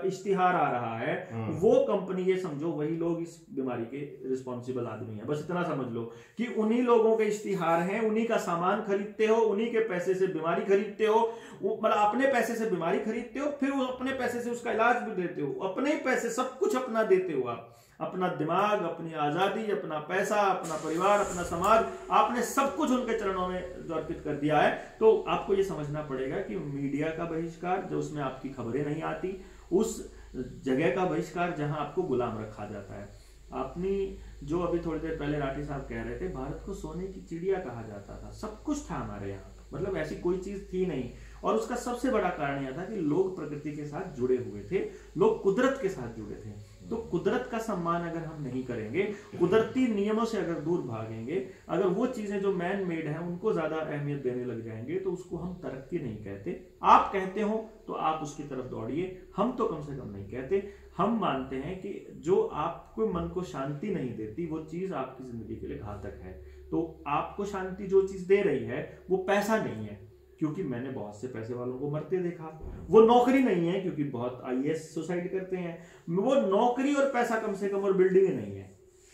इश्तिहार आ रहा है वो कंपनी, ये समझो वही लोग इस बीमारी के रिस्पॉन्सिबल आदमी हैं। बस इतना समझ लो कि उन्हीं लोगों के इश्तिहार हैं, उन्हीं का सामान खरीदते हो, उन्हीं के पैसे से बीमारी खरीदते हो, मतलब अपने पैसे से बीमारी खरीदते हो, फिर अपने पैसे से उसका इलाज भी देते हो, अपने ही पैसे सब कुछ अपना देते हो। आप अपना दिमाग, अपनी आजादी, अपना पैसा, अपना परिवार, अपना समाज, आपने सब कुछ उनके चरणों में अर्पित कर दिया है। तो आपको ये समझना पड़ेगा कि मीडिया का बहिष्कार, जो उसमें आपकी खबरें नहीं आती, उस जगह का बहिष्कार जहां आपको गुलाम रखा जाता है। अपनी जो अभी थोड़ी देर पहले राठी साहब कह रहे थे, भारत को सोने की चिड़िया कहा जाता था, सब कुछ था हमारे यहाँ, मतलब ऐसी कोई चीज थी नहीं। और उसका सबसे बड़ा कारण यह था कि लोग प्रकृति के साथ जुड़े हुए थे, लोग कुदरत के साथ जुड़े थे। तो कुदरत का सम्मान अगर हम नहीं करेंगे, कुदरती नियमों से अगर दूर भागेंगे, अगर वो चीजें जो मैन मेड हैं उनको ज्यादा अहमियत देने लग जाएंगे, तो उसको हम तरक्की नहीं कहते। आप कहते हो तो आप उसकी तरफ दौड़िए, हम तो कम से कम नहीं कहते। हम मानते हैं कि जो आपको मन को शांति नहीं देती वो चीज आपकी जिंदगी के लिए घातक है। तो आपको शांति जो चीज दे रही है वो पैसा नहीं है, क्योंकि मैंने बहुत से पैसे वालों को मरते देखा। वो नौकरी नहीं है, क्योंकि बहुत आईएएस सुसाइड करते हैं। वो नौकरी और पैसा कम से कम और बिल्डिंग नहीं है।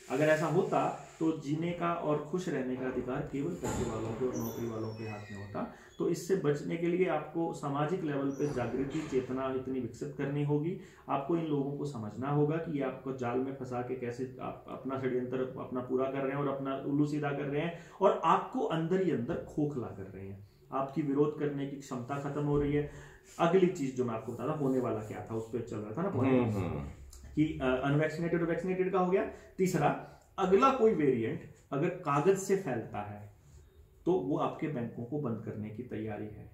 अगर ऐसा होता तो जीने का और खुश रहने का अधिकार केवल पैसे वालों के और नौकरी वालों के हाथ में होता। तो इससे बचने के लिए आपको सामाजिक लेवल पे जागृति, चेतना इतनी विकसित करनी होगी। आपको इन लोगों को समझना होगा कि ये आपको जाल में फंसा के कैसे आप अपना षड्यंत्र अपना पूरा कर रहे हैं और अपना उल्लू सीधा कर रहे हैं, और आपको अंदर ही अंदर खोखला कर रहे हैं। आपकी विरोध करने की क्षमता खत्म हो रही है। अगली चीज जो मैं आपको बता रहा होने वाला क्या था, उस पर चल रहा था ना पॉइंट कि अनवैक्सीनेटेड और वैक्सीनेटेड का हो गया। तीसरा, अगला कोई वेरिएंट अगर कागज से फैलता है तो वो आपके बैंकों को बंद करने की तैयारी है।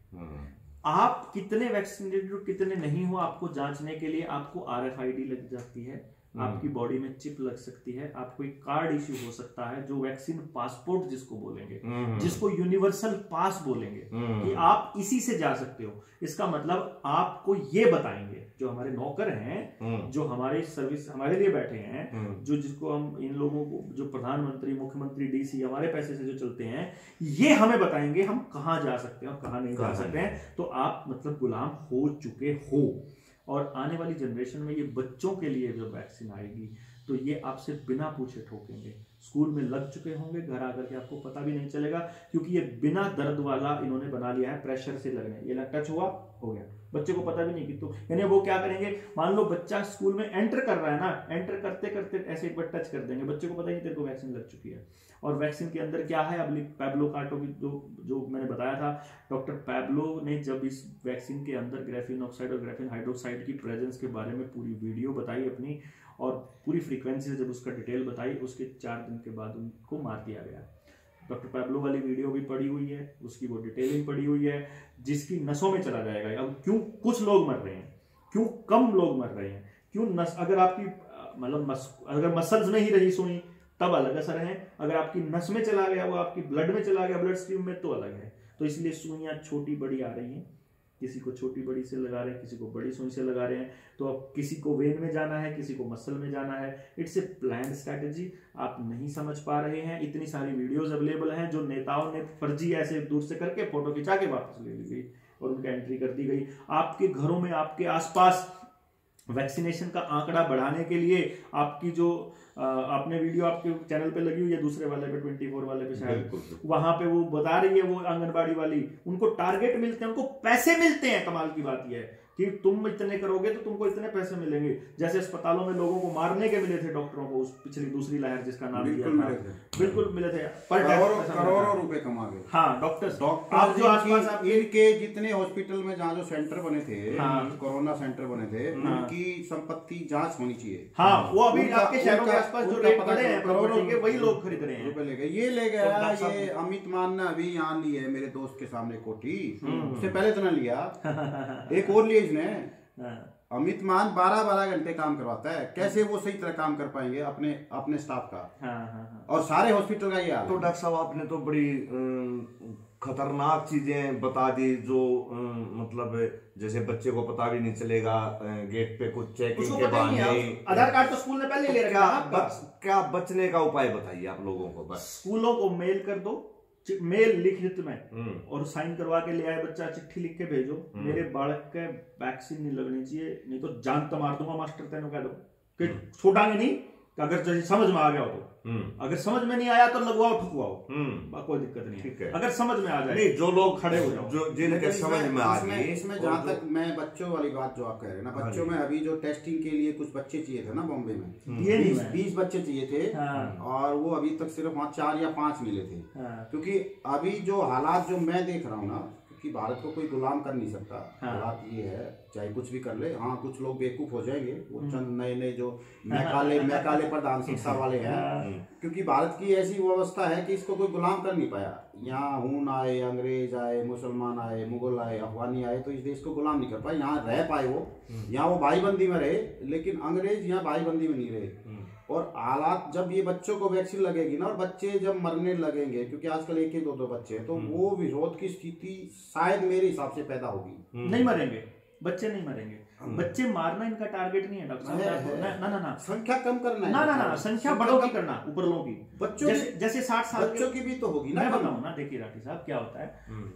आप कितने वैक्सीनेटेड और कितने नहीं हो, आपको जांचने के लिए आपको RFID लग जाती है, आपकी बॉडी में चिप लग सकती है, आपको एक कार्ड इश्यू हो सकता है जो वैक्सीन पासपोर्ट जिसको बोलेंगे, जिसको यूनिवर्सल पास बोलेंगे, कि आप इसी से जा सकते हो। इसका मतलब आपको ये बताएंगे जो हमारे नौकर हैं, जो हमारे सर्विस हमारे लिए बैठे हैं, जो जिसको हम इन लोगों को, जो प्रधानमंत्री, मुख्यमंत्री, DC हमारे पैसे से जो चलते हैं, ये हमें बताएंगे हम कहाँ जा सकते हैं और कहाँ नहीं जा सकते हैं। तो आप मतलब गुलाम हो चुके हो। और आने वाली जनरेशन में ये बच्चों के लिए जो वैक्सीन आएगी तो ये आपसे बिना पूछे ठोकेंगे। स्कूल में लग चुके होंगे, घर आकर के आपको पता भी नहीं चलेगा, क्योंकि ये बिना दर्द वाला इन्होंने बना लिया है, प्रेशर से लगने, ये टच हुआ हो गया, बच्चे को पता भी नहीं कि तो यानी वो क्या करेंगे, मान लो बच्चा स्कूल में एंटर कर रहा है ना, एंटर करते करते ऐसे एक बार टच कर देंगे, बच्चे को पता ही तेरे को वैक्सीन लग चुकी है। और वैक्सीन के अंदर क्या है, अब पैब्लो कार्टो की जो मैंने बताया था, डॉक्टर पैब्लो ने जब इस वैक्सीन के अंदर ग्राफीन ऑक्साइड और ग्राफीन हाइड्रोक्साइड की प्रेजेंस के बारे में पूरी वीडियो बताई अपनी, और पूरी फ्रीक्वेंसी से जब उसका डिटेल बताई, उसके 4 दिन के बाद उनको मार दिया गया। डॉक्टर पैब्लो वाली वीडियो भी पड़ी हुई है, उसकी वो डिटेलिंग पड़ी हुई है, जिसकी नसों में चला जाएगा। अब क्यों कुछ लोग मर रहे हैं, क्यों कम लोग मर रहे हैं, क्यों नस, अगर आपकी मतलब अगर मसल्स में ही रही सुई तब अलग असर है, अगर आपकी नस में चला गया, वो आपकी ब्लड में चला गया, ब्लड स्ट्रीम में, तो अलग है। तो इसलिए सुइयां छोटी बड़ी आ रही हैं, किसी को छोटी बड़ी से लगा रहे हैं, किसी को बड़ी सुई से लगा रहे हैं। तो अब किसी को वेन में जाना है, किसी को मसल में जाना है। इट्स ए प्लान्ड स्ट्रैटेजी, आप नहीं समझ पा रहे हैं। इतनी सारी वीडियोस अवेलेबल हैं जो नेताओं ने फर्जी ऐसे दूर से करके फोटो खिंचा के वापस ले ली गई और उनका एंट्री कर दी गई। आपके घरों में, आपके आसपास वैक्सीनेशन का आंकड़ा बढ़ाने के लिए आपकी जो आपने वीडियो आपके चैनल पे लगी हुई है, दूसरे वाले पे 24 वाले पे शायद, वहां पे वो बता रही है, वो आंगनबाड़ी वाली, उनको टारगेट मिलते हैं, उनको पैसे मिलते हैं। कमाल की बात यह है कि तुम इतने करोगे तो तुमको इतने पैसे मिलेंगे। जैसे अस्पतालों में लोगों को मारने के मिले थे डॉक्टरों को, उस पिछली दूसरी लहर जिसका नाम लिया था, बिल्कुल मिले थे, पर करोड़ों रुपए कमा गए। हाँ, डॉक्टर्स आप जो आसपास आपके इनके जितने हॉस्पिटल में जहाँ जो सेंटर बने थे, कोरोना सेंटर बने थे, उनकी संपत्ति जांच होनी चाहिए। हाँ, वो अभी आपके शहरों के आसपास जो रेट बढ़े हैं करोड़ों के, वही लोग खरीद रहे हैं। रुपए ले गए, ये ले गया ये अमित मान ने अभी यहाँ ली है मेरे दोस्त के सामने कोठी, उससे पहले तो ना लिया, एक और लिया इसने। अमित मान 12-12 घंटे काम करवाता है, कैसे वो सही तरह काम कर पाएंगे अपने स्टाफ का। और सारे हॉस्पिटल का ये हाल। तो डॉक्टर साहब आपने तो बड़ी खतरनाक चीजें बता दी, जो मतलब जैसे बच्चे को पता भी नहीं चलेगा, गेट पे कुछ चेकिंग के बहाने, आधार कार्ड तो स्कूल ने पहले ले रखा है। क्या बचने का उपाय बताइए आप लोगों को। बस स्कूलों को मेल कर दो, मेल लिखित में, और साइन करवा के ले आए बच्चा, चिट्ठी लिख के भेजो, मेरे बालक के वैक्सीन नहीं लगनी चाहिए, नहीं तो जान तो मार दूंगा मास्टर, तेनों कह दो कि छोड़ांगे नहीं, अगर जैसे समझ में आ गया हो तो। अगर समझ में नहीं आया तो लगवाओ ठुकवाओ, कोई दिक्कत नहीं है। अगर समझ में आ जाए, नहीं, जो लोग खड़े हो जाओ, जो जिनके समझ में आ गई। इसमें जहाँ तक मैं बच्चों वाली बात जो आप कह रहे हैं ना, बच्चों में अभी जो टेस्टिंग के लिए कुछ बच्चे चाहिए थे ना बॉम्बे में, 20 बच्चे चाहिए थे, और वो अभी तक सिर्फ वहाँ 4 या 5 मिले थे। क्योंकि अभी जो हालात जो मैं देख रहा हूँ ना, कि भारत को कोई गुलाम कर नहीं सकता। हालात ये है, चाहे कुछ भी कर ले। हाँ, कुछ लोग बेवकूफ हो जाएंगे, वो चंद नए जो मैकाले प्रधान शिक्षा वाले हैं, क्योंकि भारत की ऐसी व्यवस्था है कि इसको कोई गुलाम कर नहीं पाया। यहाँ हून आए, अंग्रेज आए, मुसलमान आए, मुगल आए, अफगानी आए, तो इस देश को गुलाम नहीं कर पाए। यहाँ रह पाए वो, यहाँ वो भाईबंदी में रहे, लेकिन अंग्रेज यहाँ भाईबंदी में नहीं रहे। और हालात जब ये बच्चों को वैक्सीन लगेगी ना, और बच्चे जब मरने लगेंगे, क्योंकि आजकल 1-2 बच्चे हैं, तो वो विरोध की स्थिति शायद मेरे हिसाब से पैदा होगी। नहीं मरेंगे बच्चे, नहीं मरेंगे बच्चे, मारना इनका टारगेट नहीं है डॉक्टर साहब। ना संख्या कम करना है, ना संख्या बड़ों की करना, ऊपर लोगों की। बच्चों जैसे 60 साल बच्चों की भी तो होगी ना। मैं बताऊं ना, देखिए राठी साहब क्या होता है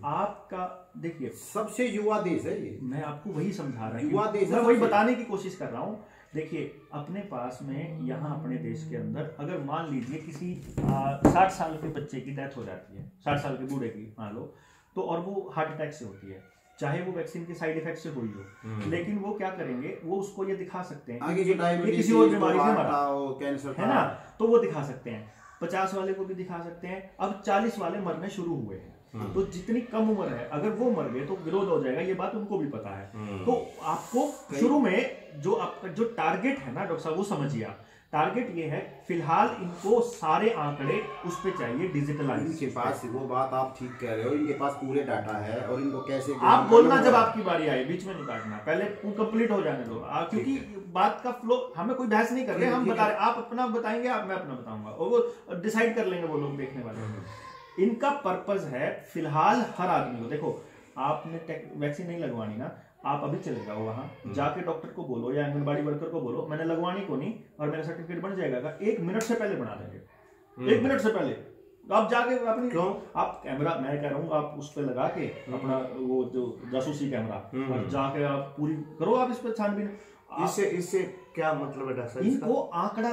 आपका, देखिए सबसे युवा देश है ये, मैं आपको वही समझा रहा हूँ, युवा देश, मैं वही बताने की कोशिश कर रहा हूँ। देखिए अपने पास में यहाँ अपने देश के अंदर अगर मान लीजिए किसी 60 साल के बच्चे की डेथ हो जाती है, 60 साल के बूढ़े की मान लो, तो और वो हार्ट अटैक से होती है, चाहे वो वैक्सीन के साइड इफेक्ट से हुई हो, लेकिन वो क्या करेंगे, वो उसको ये दिखा सकते हैं आगे किसी और बीमारी से मरा, कैंसर है ना, तो वो दिखा सकते हैं। 50 वाले को भी दिखा सकते हैं। अब 40 वाले मरने शुरू हुए हैं, तो जितनी कम उम्र है अगर वो मर गए तो विरोध हो जाएगा, ये बात उनको भी पता है। तो आपको शुरू में जो आपका जो टारगेट है ना डॉक्टर साहब, वो समझिए आप, टारगेट ये है फिलहाल इनको सारे आंकड़े उस पे चाहिए डिजिटलाइज। इनके पास वो बात आप ठीक कह रहे हो, इनके पास पूरे डाटा है और इनको कैसे आप बोलना जब आपकी बारी आए, बीच में नहीं काटना, पहले कंप्लीट हो जाने दो, क्योंकि बात का फ्लो, हमें कोई बहस नहीं कर रहे, हम बता रहे, आप अपना बताएंगे, आप मैं अपना बताऊंगा, और वो डिसाइड कर लेंगे वो लोग देखने वाले। इनका पर्पस है फिलहाल हर आदमी को, देखो आपने वैक्सीन नहीं लगवानी ना, आप अभी चले जाओ वहां जाके डॉक्टर को बोलो या आंगनबाड़ी वर्कर को बोलो मैंने लगवानी को नहीं और मेरा सर्टिफिकेट बन जाएगा, 1 मिनट से पहले बना देंगे, 1 मिनट से पहले। तो आप जाके अपनी क्यों आप कैमरा, मैं कह रहा हूँ आप उस पर लगा के अपना वो जो जासूसी कैमरा और जाके आप पूरी करो, आप इस पर छानबीन। इससे क्या मतलब है डॉक्टर? इनको आंकड़ा,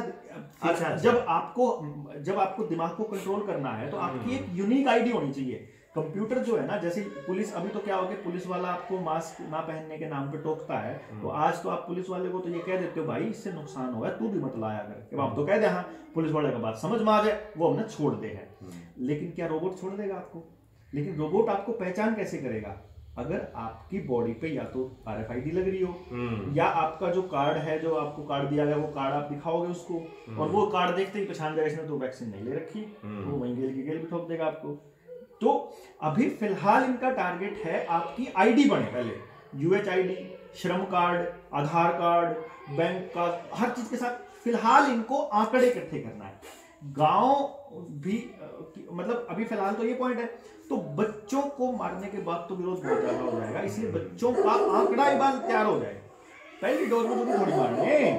अच्छा, जब आपको दिमाग को कंट्रोल करना है तो आपकी एक यूनिक आईडी होनी चाहिए। कंप्यूटर जो है ना, जैसे पुलिस, अभी तो क्या हो गया, पुलिस वाला आपको मास्क ना पहनने के नाम पे टोकता है, तो आज तो आप पुलिस वाले को तो ये कह देते हो भाई इससे नुकसान होगा, तू भी मत लाया कर, आप तो कह दे हाँ पुलिस वाले का बात समझ में आ जाए, वो हमने छोड़ दे है। लेकिन क्या रोबोट छोड़ देगा आपको? लेकिन रोबोट आपको पहचान कैसे करेगा? अगर आपकी बॉडी पे या तो RFID लग रही हो या आपका जो कार्ड है, जो आपको कार्ड दिया गया, वो कार्ड आप दिखाओगे उसको और वो कार्ड देखते ही पहचान जाएगा इसने तो वैक्सीन नहीं ले रखी, तो वहीं गेल की गेल भी ठोक देगा आपको। तो अभी फिलहाल इनका टारगेट है आपकी आईडी बने, पहले UHID, श्रम कार्ड, आधार कार्ड, बैंक का, हर चीज के साथ फिलहाल इनको आंकड़े इकट्ठे करना है। गांव भी मतलब अभी फिलहाल तो ये पॉइंट है। तो बच्चों को मारने के बाद तो विरोध बहुत ज्यादा हो जाएगा, इसलिए बच्चों का आंकड़ा ही बाल तैयार हो जाए। पहली डोज में तो थोड़ी मारने,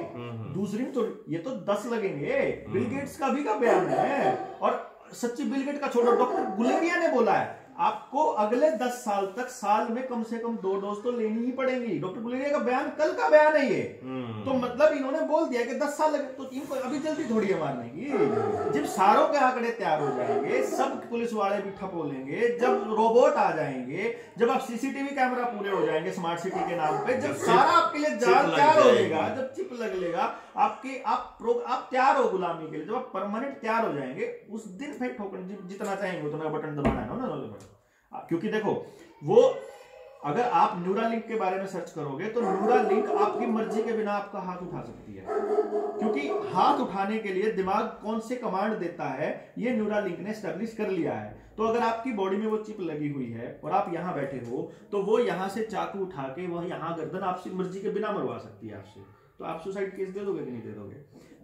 दूसरी में तो ये तो 10 लगेंगे। बिल गेट्स का भी का बयान है, और सच्ची बिल गेट का छोड़ो, डॉक्टर गुलेरिया ने बोला है आपको अगले 10 साल तक साल में कम से कम 2 डोज तो लेनी ही पड़ेंगी। डॉक्टर गुलेरिया का बयान कल का बयान है ये। तो मतलब इन्होंने बोल दिया कि 10 साल लगे, तो इनको अभी जल्दी थोड़ी है मारने की। जब सारों के आंकड़े तैयार हो जाएंगे, सब पुलिस वाले भी ठप हो लेंगे, जब रोबोट आ जाएंगे, जब आप CCTV कैमरा पूरे हो जाएंगे स्मार्ट सिटी के नाम पे, जब सारा आपके लिए जाल तैयार हो जाएगा, जब चिप लग लेगा आपके, आप तैयार हो गुलामी के लिए, जब आप परमानेंट तैयार हो जाएंगे, उस दिन फिर ठोकर जितना चाहेंगे उतना बटन दबाना है ना। क्योंकि देखो वो अगर आप न्यूरालिंक के बारे में सर्च करोगे तो न्यूरालिंक आपकी मर्जी के बिना आपका हाथ उठा सकती है, क्योंकि हाथ उठाने के लिए दिमाग कौन से कमांड देता है ये न्यूरालिंक ने एस्टेब्लिश कर लिया है। तो अगर आपकी बॉडी में वो चिप लगी हुई है और आप यहां बैठे हो तो वो यहां से चाकू उठा के वो यहां गर्दन आपसे मर्जी के बिना मरवा सकती है आपसे। तो आप सुसाइड केस दे दोगे कि नहीं दे दोगे?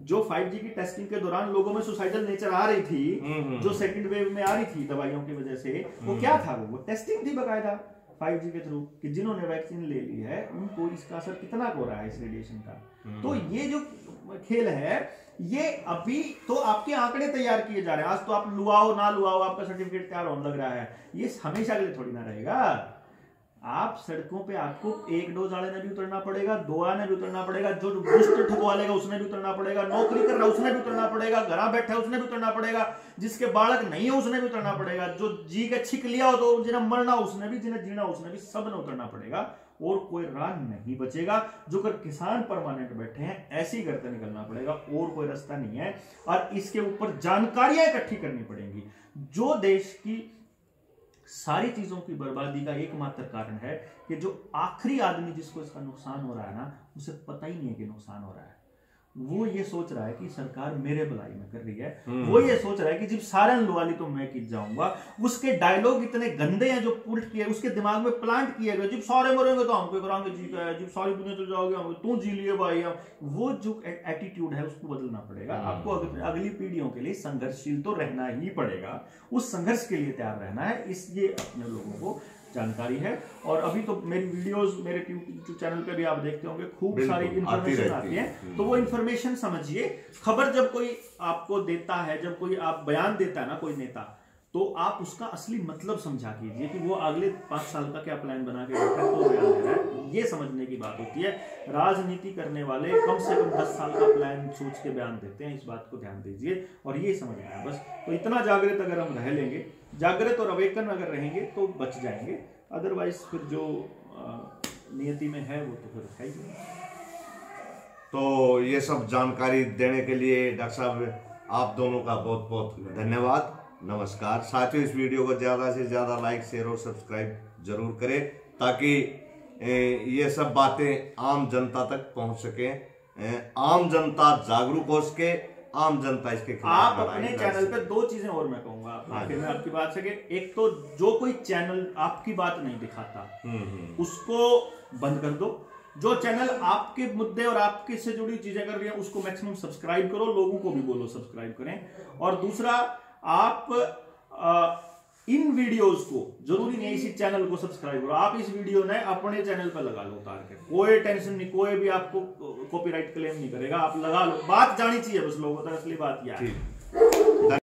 जो 5G की टेस्टिंग के दौरान लोगों में सुसाइडल नेचर आ रही थी, जो सेकंड वेव में आ रही थी दवाइयों की वजह से, वो क्या था? वो टेस्टिंग थी बकायदा 5G के थ्रू कि जिन्होंने वैक्सीन ले ली है उनको इसका असर कितना हो रहा है इस रेडिएशन का। तो ये जो खेल है ये अभी तो आपके आंकड़े तैयार किए जा रहे हैं। आज तो आप लुआओ ना लुआओ आपका सर्टिफिकेट तैयार होने लग रहा है, ये हमेशा के लिए थोड़ी ना रहेगा। आप सड़कों पे आपको 1 डोज वाले ने भी उतरना पड़ेगा, 2 वाले ने भी उतरना पड़ेगा, जो बूस्टर ठगवा लेगा उसने भी उतरना पड़ेगा, नौकरी कर रहा है उसने भी उतरना पड़ेगा, घर बैठा है उसने भी उतरना पड़ेगा, जिसके बालक नहीं है उसने भी उतरना पड़ेगा, जो जी के छिक लिया हो तो जिन्हें मरना उसने भी, जिन्हें जीना उसने भी, सब ने उतरना पड़ेगा। और कोई राह नहीं बचेगा। जो कर किसान परमानेंट बैठे हैं ऐसे ही करते निकलना पड़ेगा, और कोई रास्ता नहीं है। और इसके ऊपर जानकारियां इकट्ठी करनी पड़ेंगी। जो देश की सारी चीजों की बर्बादी का एकमात्र कारण है कि जो आखिरी आदमी जिसको इसका नुकसान हो रहा है ना, उसे पता ही नहीं है कि नुकसान हो रहा है। वो ये सोच रहा है कि सरकार मेरे भलाई में कर रही है, वो ये सोच रहा है कि जब सारण लुवाली तो मैं कित जाऊंगा। उसके डायलॉग इतने गंदे हैं जो पुट किए, उसके दिमाग में प्लांट किए गए, जब सारे मरेंगे तो हमको करांगे जी का, जब सारी दुनिया तो जाओगे हम तू जी लिए भाई। वो जो एटीट्यूड है उसको बदलना पड़ेगा आपको। अगली पीढ़ियों के लिए संघर्षशील तो रहना ही पड़ेगा, उस संघर्ष के लिए तैयार रहना है। ये अपने लोगों को जानकारी है। और अभी तो मेरी वीडियोस मेरे यूट्यूब चैनल पे भी आप देखते होंगे, खूब सारी इंफॉर्मेशन आती है। तो वो इंफॉर्मेशन समझिए। खबर जब कोई आपको देता है, जब कोई आप बयान देता है ना कोई नेता, तो आप उसका असली मतलब समझा कीजिए कि वो अगले 5 साल का क्या प्लान बना के बैठा है, तो बयान दे रहा है। ये समझने की बात होती है। राजनीति करने वाले कम से कम 10 साल का प्लान सोच के बयान देते हैं, इस बात को ध्यान दीजिए और ये समझना है बस। तो इतना जागृत अगर हम रह लेंगे, जागृत और अवेकन अगर रहेंगे तो बच जाएंगे। अदरवाइज फिर जो नियति में है वो तो फिर है ही। तो ये सब जानकारी देने के लिए डॉक्टर साहब आप दोनों का बहुत बहुत धन्यवाद। नमस्कार साथियों, इस वीडियो को ज़्यादा से ज़्यादा लाइक, शेयर और सब्सक्राइब जरूर करें ताकि ये सब बातें आम जनता तक पहुंच सके, आम जनता जागरूक हो सके, आम जनता इसके खिलाफ आप अपने चैनल पे दो चीजें और मैं कहूंगा आखिर में आपकी बात से, कि एक तो जो कोई चैनल आपकी बात नहीं दिखाता उसको बंद कर दो, जो चैनल आपके मुद्दे और आपके से जुड़ी चीजें कर रही है उसको मैक्सिमम सब्सक्राइब करो, लोगों को भी बोलो सब्सक्राइब करें। और दूसरा, आप इन वीडियोस को, जरूरी नहीं इसी चैनल को सब्सक्राइब करो, आप इस वीडियो ने अपने चैनल पर लगा लो उतार के, कोई टेंशन नहीं, कोई भी आपको कॉपीराइट क्लेम नहीं करेगा, आप लगा लो, बात जानी चाहिए बस लोगों तक, असली बात यह है।